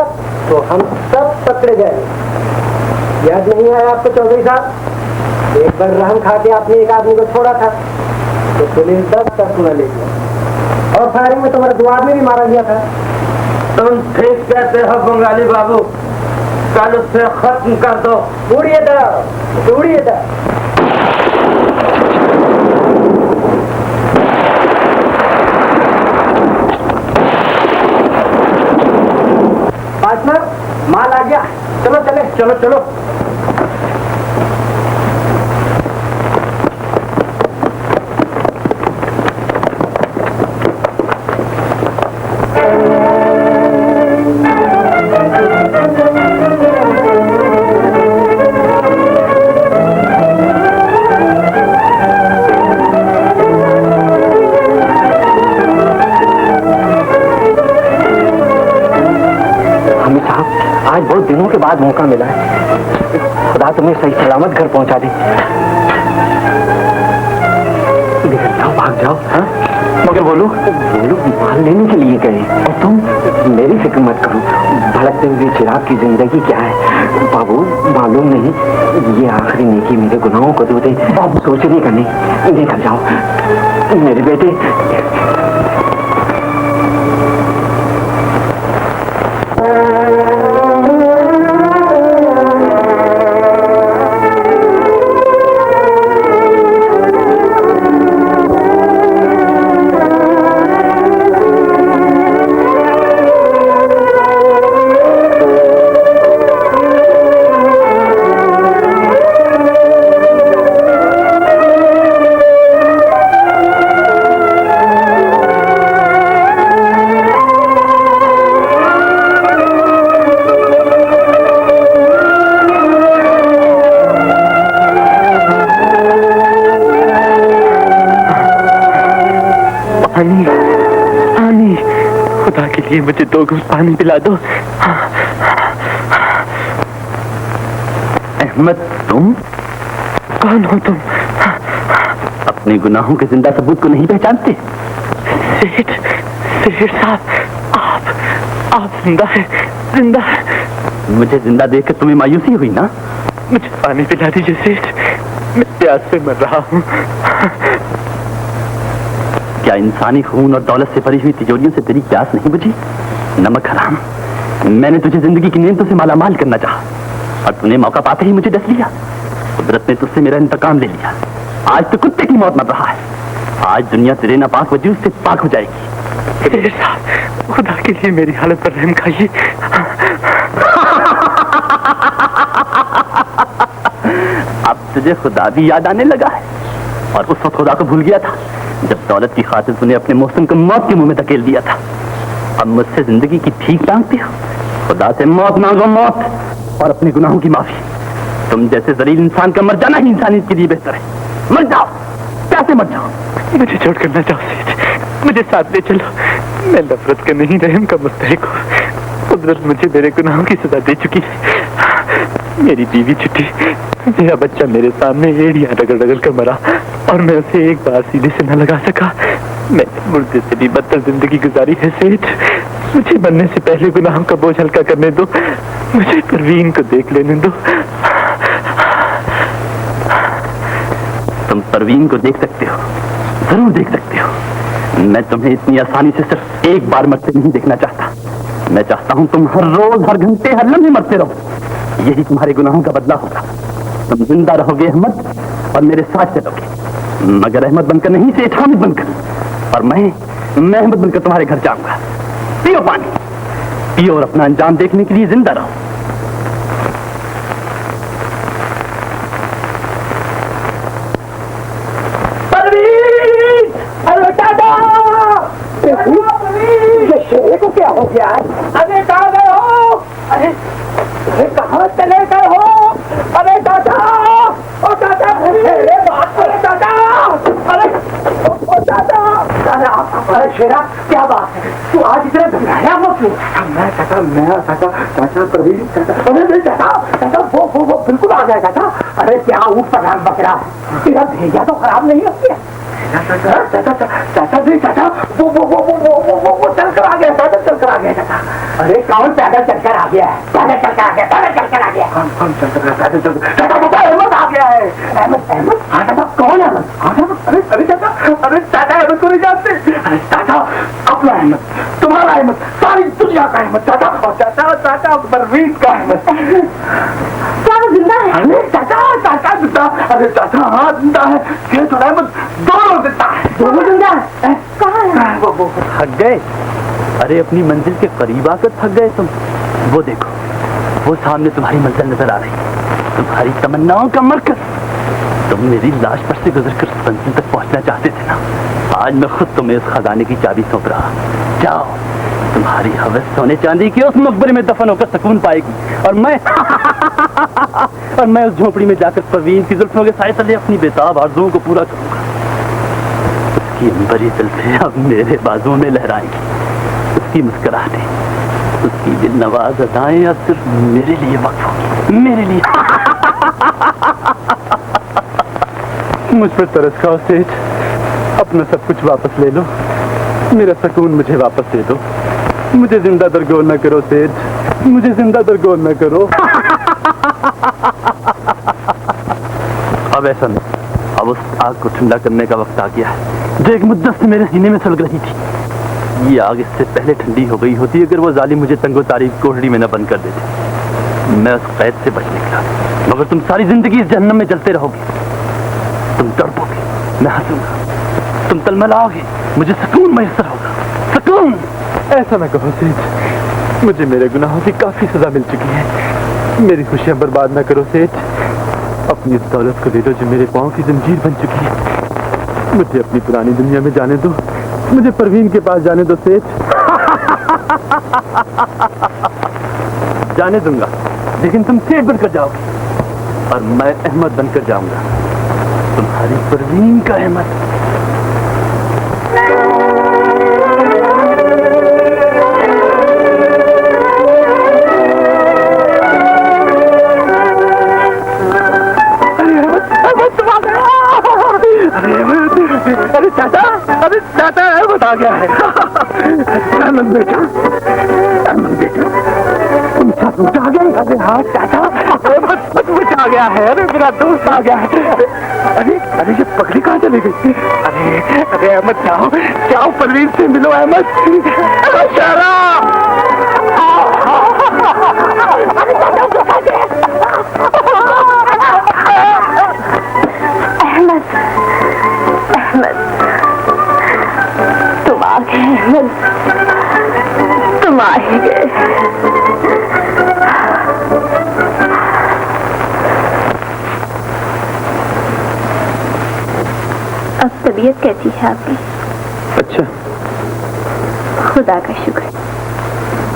तो हम सब पकड़े जाएंगे। याद नहीं आया आपको चौधरी साहब? एक बार रहम खा के आपने एक आदमी को छोड़ा था तो पुलिस 10 तक न ले गया, और फायरिंग में तुम्हारे 2 आदमी भी मारा गया था। तुम ठीक कहते हो बंगाली बाबू, कल उससे खत्म कर दो। उड़िए दो, उड़िए दो। पार्टनर, माल आ गया, चलो चले, चलो चलो। आज बहुत दिनों के बाद मौका मिला है, खुदा तुम्हें सही सलामत घर पहुंचा दे। जाओ, भाग जाओ। हाँ? मगर बोलो माल लेने के लिए गए और तुम? मेरी फिक्र मत करो, भड़कते हुए चिराग की जिंदगी क्या है बाबू, मालूम नहीं। ये आखिरी नेकी मेरे गुनाहों को धो दे बाबू, सोचने का नहीं। निकल जाओ मेरे बेटे। पानी, खुदा के लिए मुझे 2 घूंट पानी पिला दो। अहमद, तुम कौन हो? तुम अपने गुनाहों के जिंदा सबूत को नहीं पहचानते? सेठ साहब, आप जिंदा है, जिंदा है। मुझे जिंदा देखकर तुम्हें मायूसी हुई ना? मुझे पानी पिला दीजिए सेठ, मैं प्यास से मर रहा हूँ। क्या इंसानी खून और दौलत से भरी हुई तिजोरियों से तेरी प्यास नहीं बुझी? नमक हराम, मैंने तुझे जिंदगी की नींदों से मालामाल करना चाहा और तूने मौका पाते ही मुझे डस लिया। कुदरत ने तुझसे मेरा इंतकाम ले लिया। आज तो कुत्ते की मौत मर रहा है। आज दुनिया तेरे नापाक वजूद से पाक हो जाएगी। खुदा के लिए मेरी हालत पर रहम खाइए। अब तुझे खुदा भी याद आने लगा है, और उस वक्त खुदा को भूल गया था जब दौलत की खातिर तूने अपने मौसम को मौत के मुंह में धकेल दिया था। अब मुझसे जिंदगी की भीख मांगती हो? खुदा से मौत मांगो, मौत, और अपने गुनाहों की माफी। तुम जैसे जलील इंसान का मर जाना ही इंसानियत के लिए बेहतर है। मर जाओ, कैसे मर जाओ? मुझे छोड़ कर ना जाओ सेठ, मुझे साथ ले चलो। मैं नफरत का नहीं, रहम का मुस्तहिक हूँ। कुदरत मुझे मेरे गुनाहों की सजा दे चुकी है। मेरी बीवी छुट्टी, मेरा बच्चा मेरे सामने एड़ियां रगड़ रगड़ कर मरा और मैं उसे एक बार सीधे से न लगा सका। मैंने मुर्दे से भी बदतर जिंदगी गुजारी है सेठ। मुझे मरने से पहले गुनाहों का बोझ हल्का करने दो, मुझे परवीन को देख लेने दो। तुम परवीन को देख सकते हो, जरूर देख सकते हो। मैं तुम्हें इतनी आसानी से सिर्फ एक बार मरते नहीं देखना चाहता। मैं चाहता हूं तुम हर रोज, हर घंटे, हर लम्हे मरते रहो। यही तुम्हारे गुनाहों का बदला होगा। तुम जिंदा रहोगे अहमद और मेरे साथ चलोगे, मगर अहमद बनकर नहीं, सेठ हामिद बनकर। और मैं अहमद बनकर तुम्हारे घर जाऊंगा। पियो पानी, पियो और अपना अंजाम देखने के लिए जिंदा रहो। ये शेरे को क्या हो गया? अरे कहाँ गए हो? अरे कहाँ चले गए हो? अरे दादा, ओ दादा, अरे बात करे दादा, अरे ओ दादा, अरे शेरा क्या बात है? तू आज इतना घबराया हो क्यों? मैं चाचा प्रवीण चाचा, अरे चाचा वो बिल्कुल आ गया चाचा। अरे क्या ऊँट पर बकरा, तेरा भेजा तो खराब नहीं हो गया? चाचा जी चाचा वो चल कर आ गया, पैदल चल कर आ गया चाचा। अरे कौन पैदल चल कर आ गया है? पैदल चल कर आ गया, पैदल चल कर आ गया। कौन चल कर पैदल चल? चाचा बेटा अहमद आ गया है। अहमद? हाँ चाचा, कौन है अहमद? अरे चाचा अहमद को नहीं जानते? अरे चाचा अपना अहमद, तुम्हारा अहमद, सारी दुनिया का अहमद चाचा। और चाचा परवीन का अहमद। क्या वो जिंदा है? अरे चाचा जिंदा। अरे चाचा हाँ जिंदा है, ये तो अहमद दोनों जिंदा है। दोनों जिंदा है? कहाँ है? वो थक गए? अरे अपनी मंजिल के करीब आकर थक गए तुम? वो देखो, वो सामने तुम्हारी मंजिल नजर आ रही, तुम्हारी तमन्नाओं का मरकज। तुम मेरी लाश पर से गुजरकर मंजिल तक पहुंचना चाहते थे ना? आज मैं खुद तुम्हें उस खजाने की चाबी सौंप रहा। जाओ, तुम्हारी हवस सोने चांदी की उस मकबरे में दफन होकर सुकून पाएगी, और मैं उस झोपड़ी में जाकर परवीन की जुल्फों के साए तले अपनी बेताब आरज़ुओं को पूरा करूंगा। उसकी अंबरी जुल्फें अब मेरे बाजुओं में लहराएंगी, उसकी मुस्कुराहटें, उसकी दिलनवाज अदाएं अब सिर्फ मेरे लिए वक्फ होगी, मेरे लिए। मुझ पर तरस खाओ सेठ, अपना सब कुछ वापस ले लो, मेरा सुकून मुझे वापस दे दो। मुझे जिंदा दरगोर न करो सेठ, मुझे जिंदा दरगोर न करो। अब ऐसा नहीं, अब उस आग को ठंडा करने का वक्त आ गया है जो एक मुद्दत से मेरे सीने में सुलग रही थी। ये आग इससे पहले ठंडी हो गई होती अगर वो जालिम मुझे तंगो तारीफ कोठरी में न बंद कर देते। मैं उस कैद से बच निकला, मगर तुम सारी जिंदगी इस जहन्नम में जलते रहोगे। तुम तड़पोगे, मैं हंसूंगा, तुम तलमलाओगे, मुझे सुकून मैसर होगा, सुकून। ऐसा न कहो सेठ, मुझे मेरे गुनाहों की काफी सजा मिल चुकी है। मेरी खुशियां बर्बाद न करो सेठ, अपनी इस दौलत को दे दो जो मेरे पाँव की जंजीर बन चुकी है। मुझे अपनी पुरानी दुनिया में जाने दो, मुझे परवीन के पास जाने दो सेठ। जाने दूंगा, लेकिन तुम सेठ बनकर जाओगे और मैं अहमद बनकर जाऊंगा, तुम्हारी परवीन का अहमद। अरे चाचा अहमद आ गया है। अहमद बेटा, तुम सचमुच आ गए? अरे हाँ चाचा, अहमद सचमुच आ गया है। अरे मेरा दोस्त आ गया है। अरे ये पगड़ी कहाँ चली गई? अरे अहमद जाओ परवीन से मिलो। अहमद अहमद, तुम आ गए। अहमद, तुम आ ही गए। अब तबीयत कैसी है आपकी? अच्छा, खुदा का शुक्र,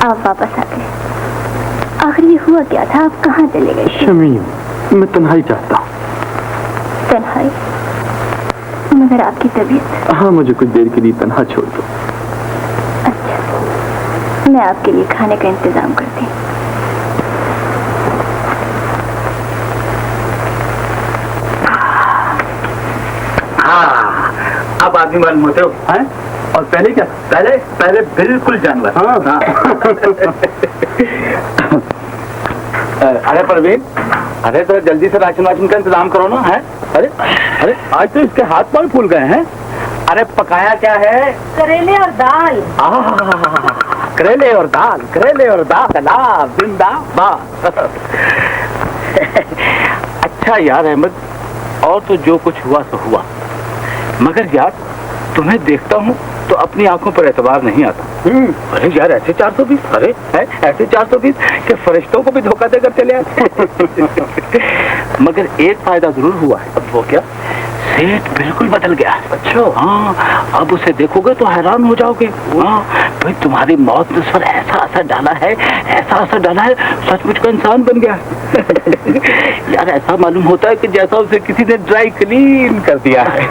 आप वापस आ गए। आखिर ये हुआ क्या था? आप कहाँ चले गए? शमीम, मैं तन्हाई चाहता हूँ। तन्हाई? मगर आपकी तबीयत? हाँ, मुझे कुछ देर के लिए तन्हा छोड़ दो। अच्छा, मैं आपके लिए खाने का इंतजाम करती हूँ। हाँ, अब आदमी मालूम होते हो हैं? और पहले क्या? पहले बिल्कुल जानवर। हाँ। अरे परवीन, अरे तो जल्दी से राशन वाशन का इंतजाम करो ना। है? अरे अरे आज तो इसके हाथ पांव फूल गए हैं। अरे पकाया क्या है? करेले और दाल। करेले और दाल, करेले और दाल, जिंदाबाद। अच्छा यार अहमद, और तो जो कुछ हुआ सो हुआ, मगर यार तुम्हें देखता हूँ तो अपनी आंखों पर एतबार नहीं आता। अरे यार ऐसे 420, अरे ऐसे 420 के फरिश्तों को भी धोखा देकर चले आते। मगर एक फायदा जरूर हुआ है। अब वो क्या? सेठ बिल्कुल बदल गया। अच्छा? हाँ, अब उसे देखोगे तो हैरान हो जाओगे। हाँ भाई, तुम्हारी मौत ने उस पर ऐसा असर डाला है, ऐसा असर डाला है, सचमुच का इंसान बन गया। यार ऐसा मालूम होता है कि जैसा उसे किसी ने ड्राई क्लीन कर दिया है।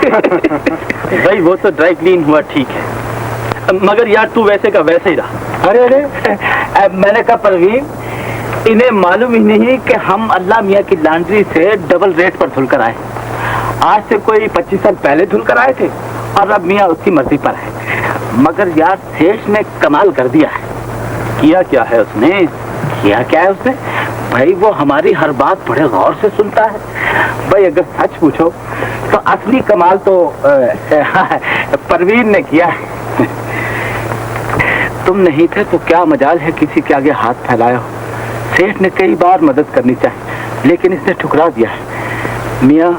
भाई वो तो ड्राई क्लीन हुआ, ठीक है, मगर यार तू वैसे का वैसे ही रहा। अरे मैंने कहा परवीन, इन्हें मालूम ही नहीं कि हम अल्लाह मियाँ की लॉन्ड्री से डबल रेट पर धुलकर आए। आज से कोई 25 साल पहले धुलकर आए थे और अब मियाँ उसकी मर्जी पर है। मगर यार सेठ ने कमाल कर दिया है। किया क्या है उसने? किया क्या है उसने? भाई वो हमारी हर बात बड़े गौर से सुनता है। भाई अगर सच पूछो तो असली कमाल तो परवीन ने किया है। तुम नहीं थे तो क्या मजाल है किसी के आगे हाथ फैलाया हो। सेठ ने कई बार मदद करनी चाहिए लेकिन इसने ठुकरा दिया है। मियाँ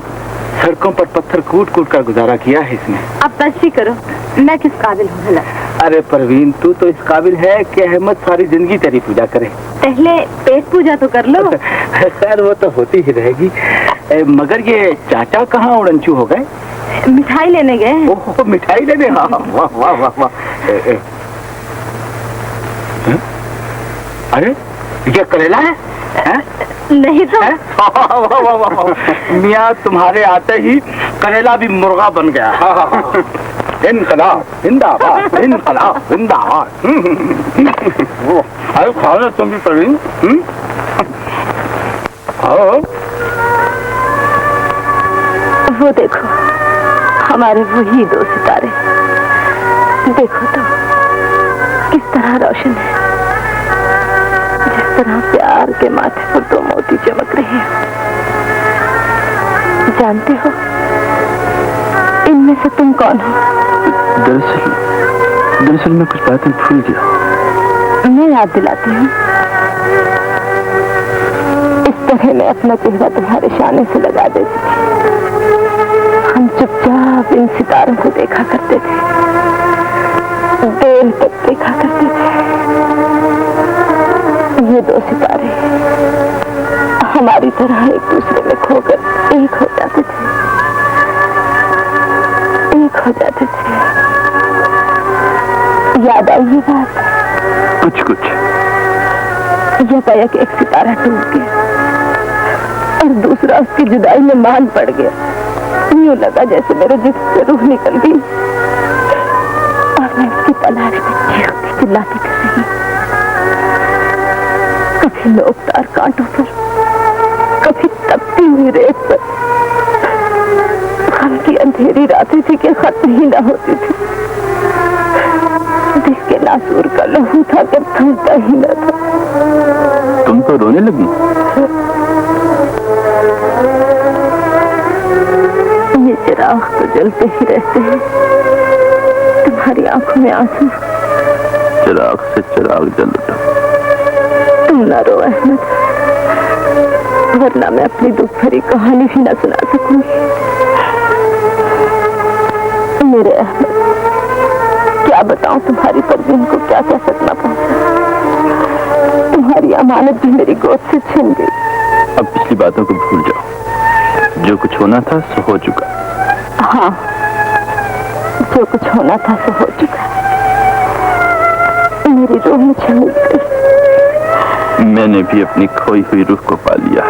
सड़कों पर पत्थर कूट कूट कर गुजारा किया है इसने। अब बस ही करो, मैं किस काबिल हूँ भला? अरे परवीन, तू तो इस काबिल है कि अहमद सारी जिंदगी तेरी पूजा करे। पहले पेट पूजा तो कर लो। खैर वो तो होती ही रहेगी। मगर ये चाचा कहाँ उड़नचू हो गए? मिठाई लेने गए। ओह, मिठाई लेने? हाँ, वाह वाह वाह वाह। अरे ये करेला है? नहीं तो? मियाँ तुम्हारे आते ही करेला भी मुर्गा बन गया। इनकलाब जिंदाबाद, इनकलाब जिंदाबाद। अरे खाओ ना तुम भी परवीन। वो देखो हमारे वही 2 सितारे, देखो तो किस तरह रोशन है, जिस तरह प्यार के माथे पर 2 मोती चमक रहे हैं। जानते हो इनमें से तुम कौन हो? दरअसल मैं कुछ बातें भूल गया। मैं याद दिलाती हूँ। इस तरह मैं अपना चेहरा तुम्हारे शाने से लगा देती थी। हम चुपचाप इन सितारों को देखा करते थे, देर तक देखा करते थे। ये 2 सितारे हमारी तरह एक दूसरे में खोकर एक हो जाते थे, एक हो जाते थे। याद आई ये बात? कुछ कुछ। यकायक एक सितारा टूट गया और दूसरा उसकी जुदाई में मान पड़ गया। यूं लगा जैसे मेरे जिस्म से रूह निकल गई और मैं इसकी तलाश में चीखती चिल्लाती कर रही। कभी नोकदार कांटों पर, कभी तपती हुई रेत पर। गम की अंधेरी रातें थी कि खत्म ही न होती थी। दिल के नासूर का लहू था कि थमता ही न था। तुम तो रोने लगी। ये चिराग तो जलते ही रहते हैं, तुम्हारी आंखों में आंसू। चिराग से चिराग जल उठा। तुम न रो अहमद, वरना मैं अपनी दुख भरी कहानी भी न सुना सकूंगी। मेरे अहमद, क्या बताऊं तुम्हारी परवीन को क्या क्या सदमा पहुंचा। तुम्हारी अमानत भी मेरी गोद से छिन गई। अब पिछली बातों को भूल जाओ। जो कुछ होना था सो हो चुका। हाँ, जो कुछ होना था सो हो चुका। मेरी रूह मुझे मिल गई। मैंने भी अपनी खोई हुई रूह को पा लिया।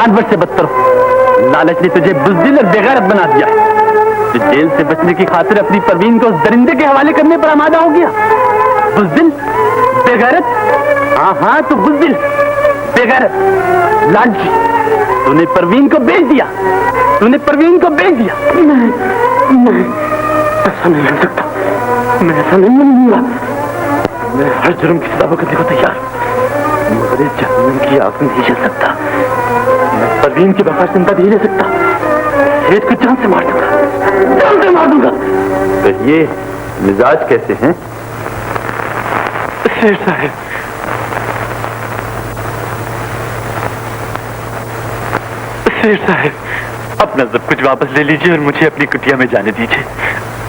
जानवर से बदतर हो। लालच ने तुझे बुज़दिल और बेगैरत बना दिया है। तो जेल से बचने की खातिर अपनी परवीन को उस दरिंदे के हवाले करने पर आमादा हो गया। बुज़दिल, बेगैरत, हाँ तू बुज़दिल, बेगैरत, लालची। तूने परवीन को बेच दिया, तूने परवीन को बेच दिया। नहीं, ऐसा नहीं हो सकता। मैं ऐसा नहीं मानूंगा। मैं हर जुर्म की सजा करने को तैयार, मगर इस जहन्नम की आग में नहीं जल सकता। मैं परवीन की बका चिंता नहीं ले सकता। सेठ को जान से मार दूंगा, जान से मार दूंगा। तो ये मिजाज कैसे हैं? सेठ साहब, सेठ साहब, अपना सब कुछ वापस ले लीजिए और मुझे अपनी कुटिया में जाने दीजिए।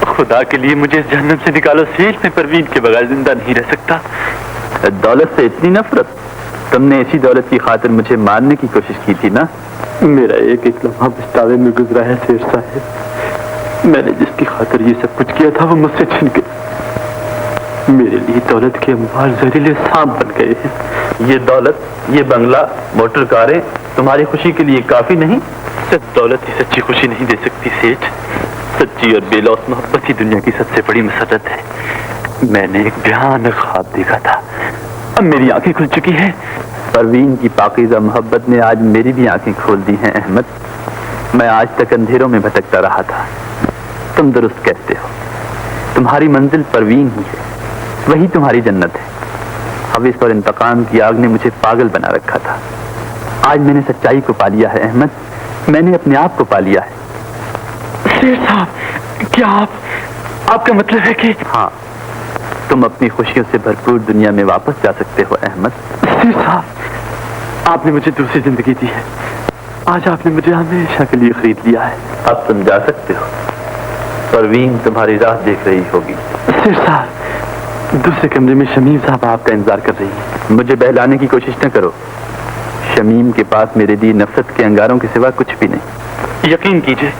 खुदा के लिए मुझे इस जहन्नम से निकालो। सेठ में परवीन के बगैर जिंदा नहीं रह सकता। दौलत से इतनी नफरत? तुमने इसी दौलत की खातिर मुझे मारने की कोशिश की थी ना? मेरा एक एक लम्हा पछतावे में गुजरा है सेठ साहब। मैंने जिसकी खातिर ये सब कुछ किया था वो मुझसे छिन गई। मेरे लिए दौलत के अम्बार जहरीले सांप बन गए हैं। ये दौलत, ये बंगला, मोटर कारें तुम्हारी खुशी के लिए काफी नहीं? सिर्फ दौलत ही सच्ची खुशी नहीं दे सकती सेठ। सच्ची और बेलौस मोहब्बत ही दुनिया की सबसे बड़ी मसरत है। मैंने एक भयानक ख्वाब देखा था, अब मेरी आंखें खुल चुकी हैं। परवीन की पाकीज़ा मोहब्बत ने आज मेरी भी आंखें खोल दी हैं अहमद। मैं आज तक अंधेरों में भटकता रहा था। तुम दुरुस्त कहते हो, तुम्हारी मंजिल परवीन ही है, वही तुम्हारी जन्नत है। हविस और इंतकाम की आग ने मुझे पागल बना रखा था। आज मैंने सच्चाई को पा लिया है अहमद, मैंने अपने आप को पा लिया है। सेठ साहब, क्या आपका मतलब है कि? हाँ, तुम अपनी खुशियों से भरपूर दुनिया में वापस जा सकते हो अहमद। सेठ साहब, आपने मुझे दूसरी जिंदगी दी है। आज आपने मुझे हमेशा के लिए खरीद लिया है। अब तुम जा सकते हो। परवीन तुम्हारी राह देख रही होगी। सेठ साहब, दूसरे कमरे में शमीम साहब आपका इंतजार कर रही है। मुझे बहलाने की कोशिश न करो। शमीम के पास मेरे लिए नफरत के अंगारों के सिवा कुछ भी नहीं। यकीन कीजिए,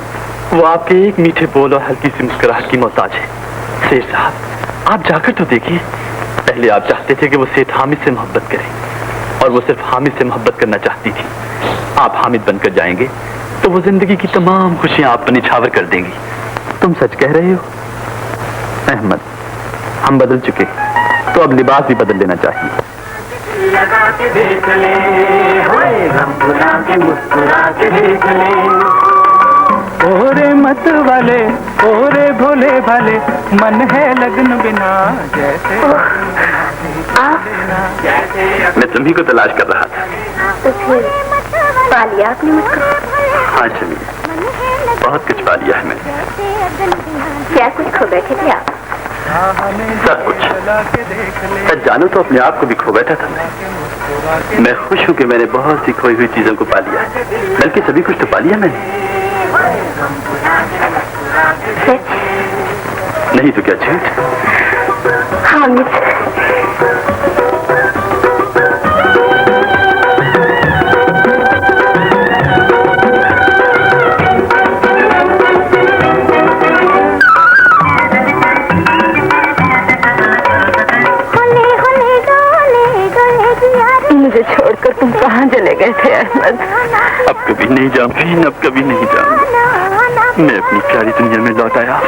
वो आपके एक मीठे बोल और हल्की सी मुस्कुराहट की मोहताज है। सेठ साहब, आप जाकर तो देखिए। पहले आप चाहते थे कि वो सेठ हामिद से मोहब्बत करे, और वो सिर्फ हामिद से मोहब्बत करना चाहती थी। आप हामिद बनकर जाएंगे तो वो जिंदगी की तमाम खुशियां आप पर निछावर कर देंगी। तुम सच कह रहे हो अहमद। हम बदल चुके, तो अब लिबास भी बदल लेना चाहिए। लगा के देख ले, होए गम भुला के मुस्कुरा के देख ले। ओरे मत वाले, ओरे भोले भाले, मन है लगन बिना जैसे। मैं तुम्ही को तलाश कर रहा था। तो फिर पा लिया आपने मुझको? हाँ शमीम, बहुत कुछ पा लिया है मैंने। क्या कुछ खो बैठे थे आप? सब कुछ। सच जानो तो अपने आप को भी खो बैठा था मैं खुश हूँ कि मैंने बहुत सी खोई हुई चीजों को पा लिया है, बल्कि सभी कुछ तो पा लिया मैंने। नहीं तो क्या झूठ? हामिद, मुझे छोड़कर तुम कहाँ चले गए थे अहमद? अब कभी नहीं जाऊंगी, अब कभी नहीं जाऊंगी। मैं अपनी प्यारी दुनिया में लौट आया,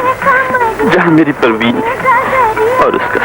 जहाँ मेरी परवीन और उसका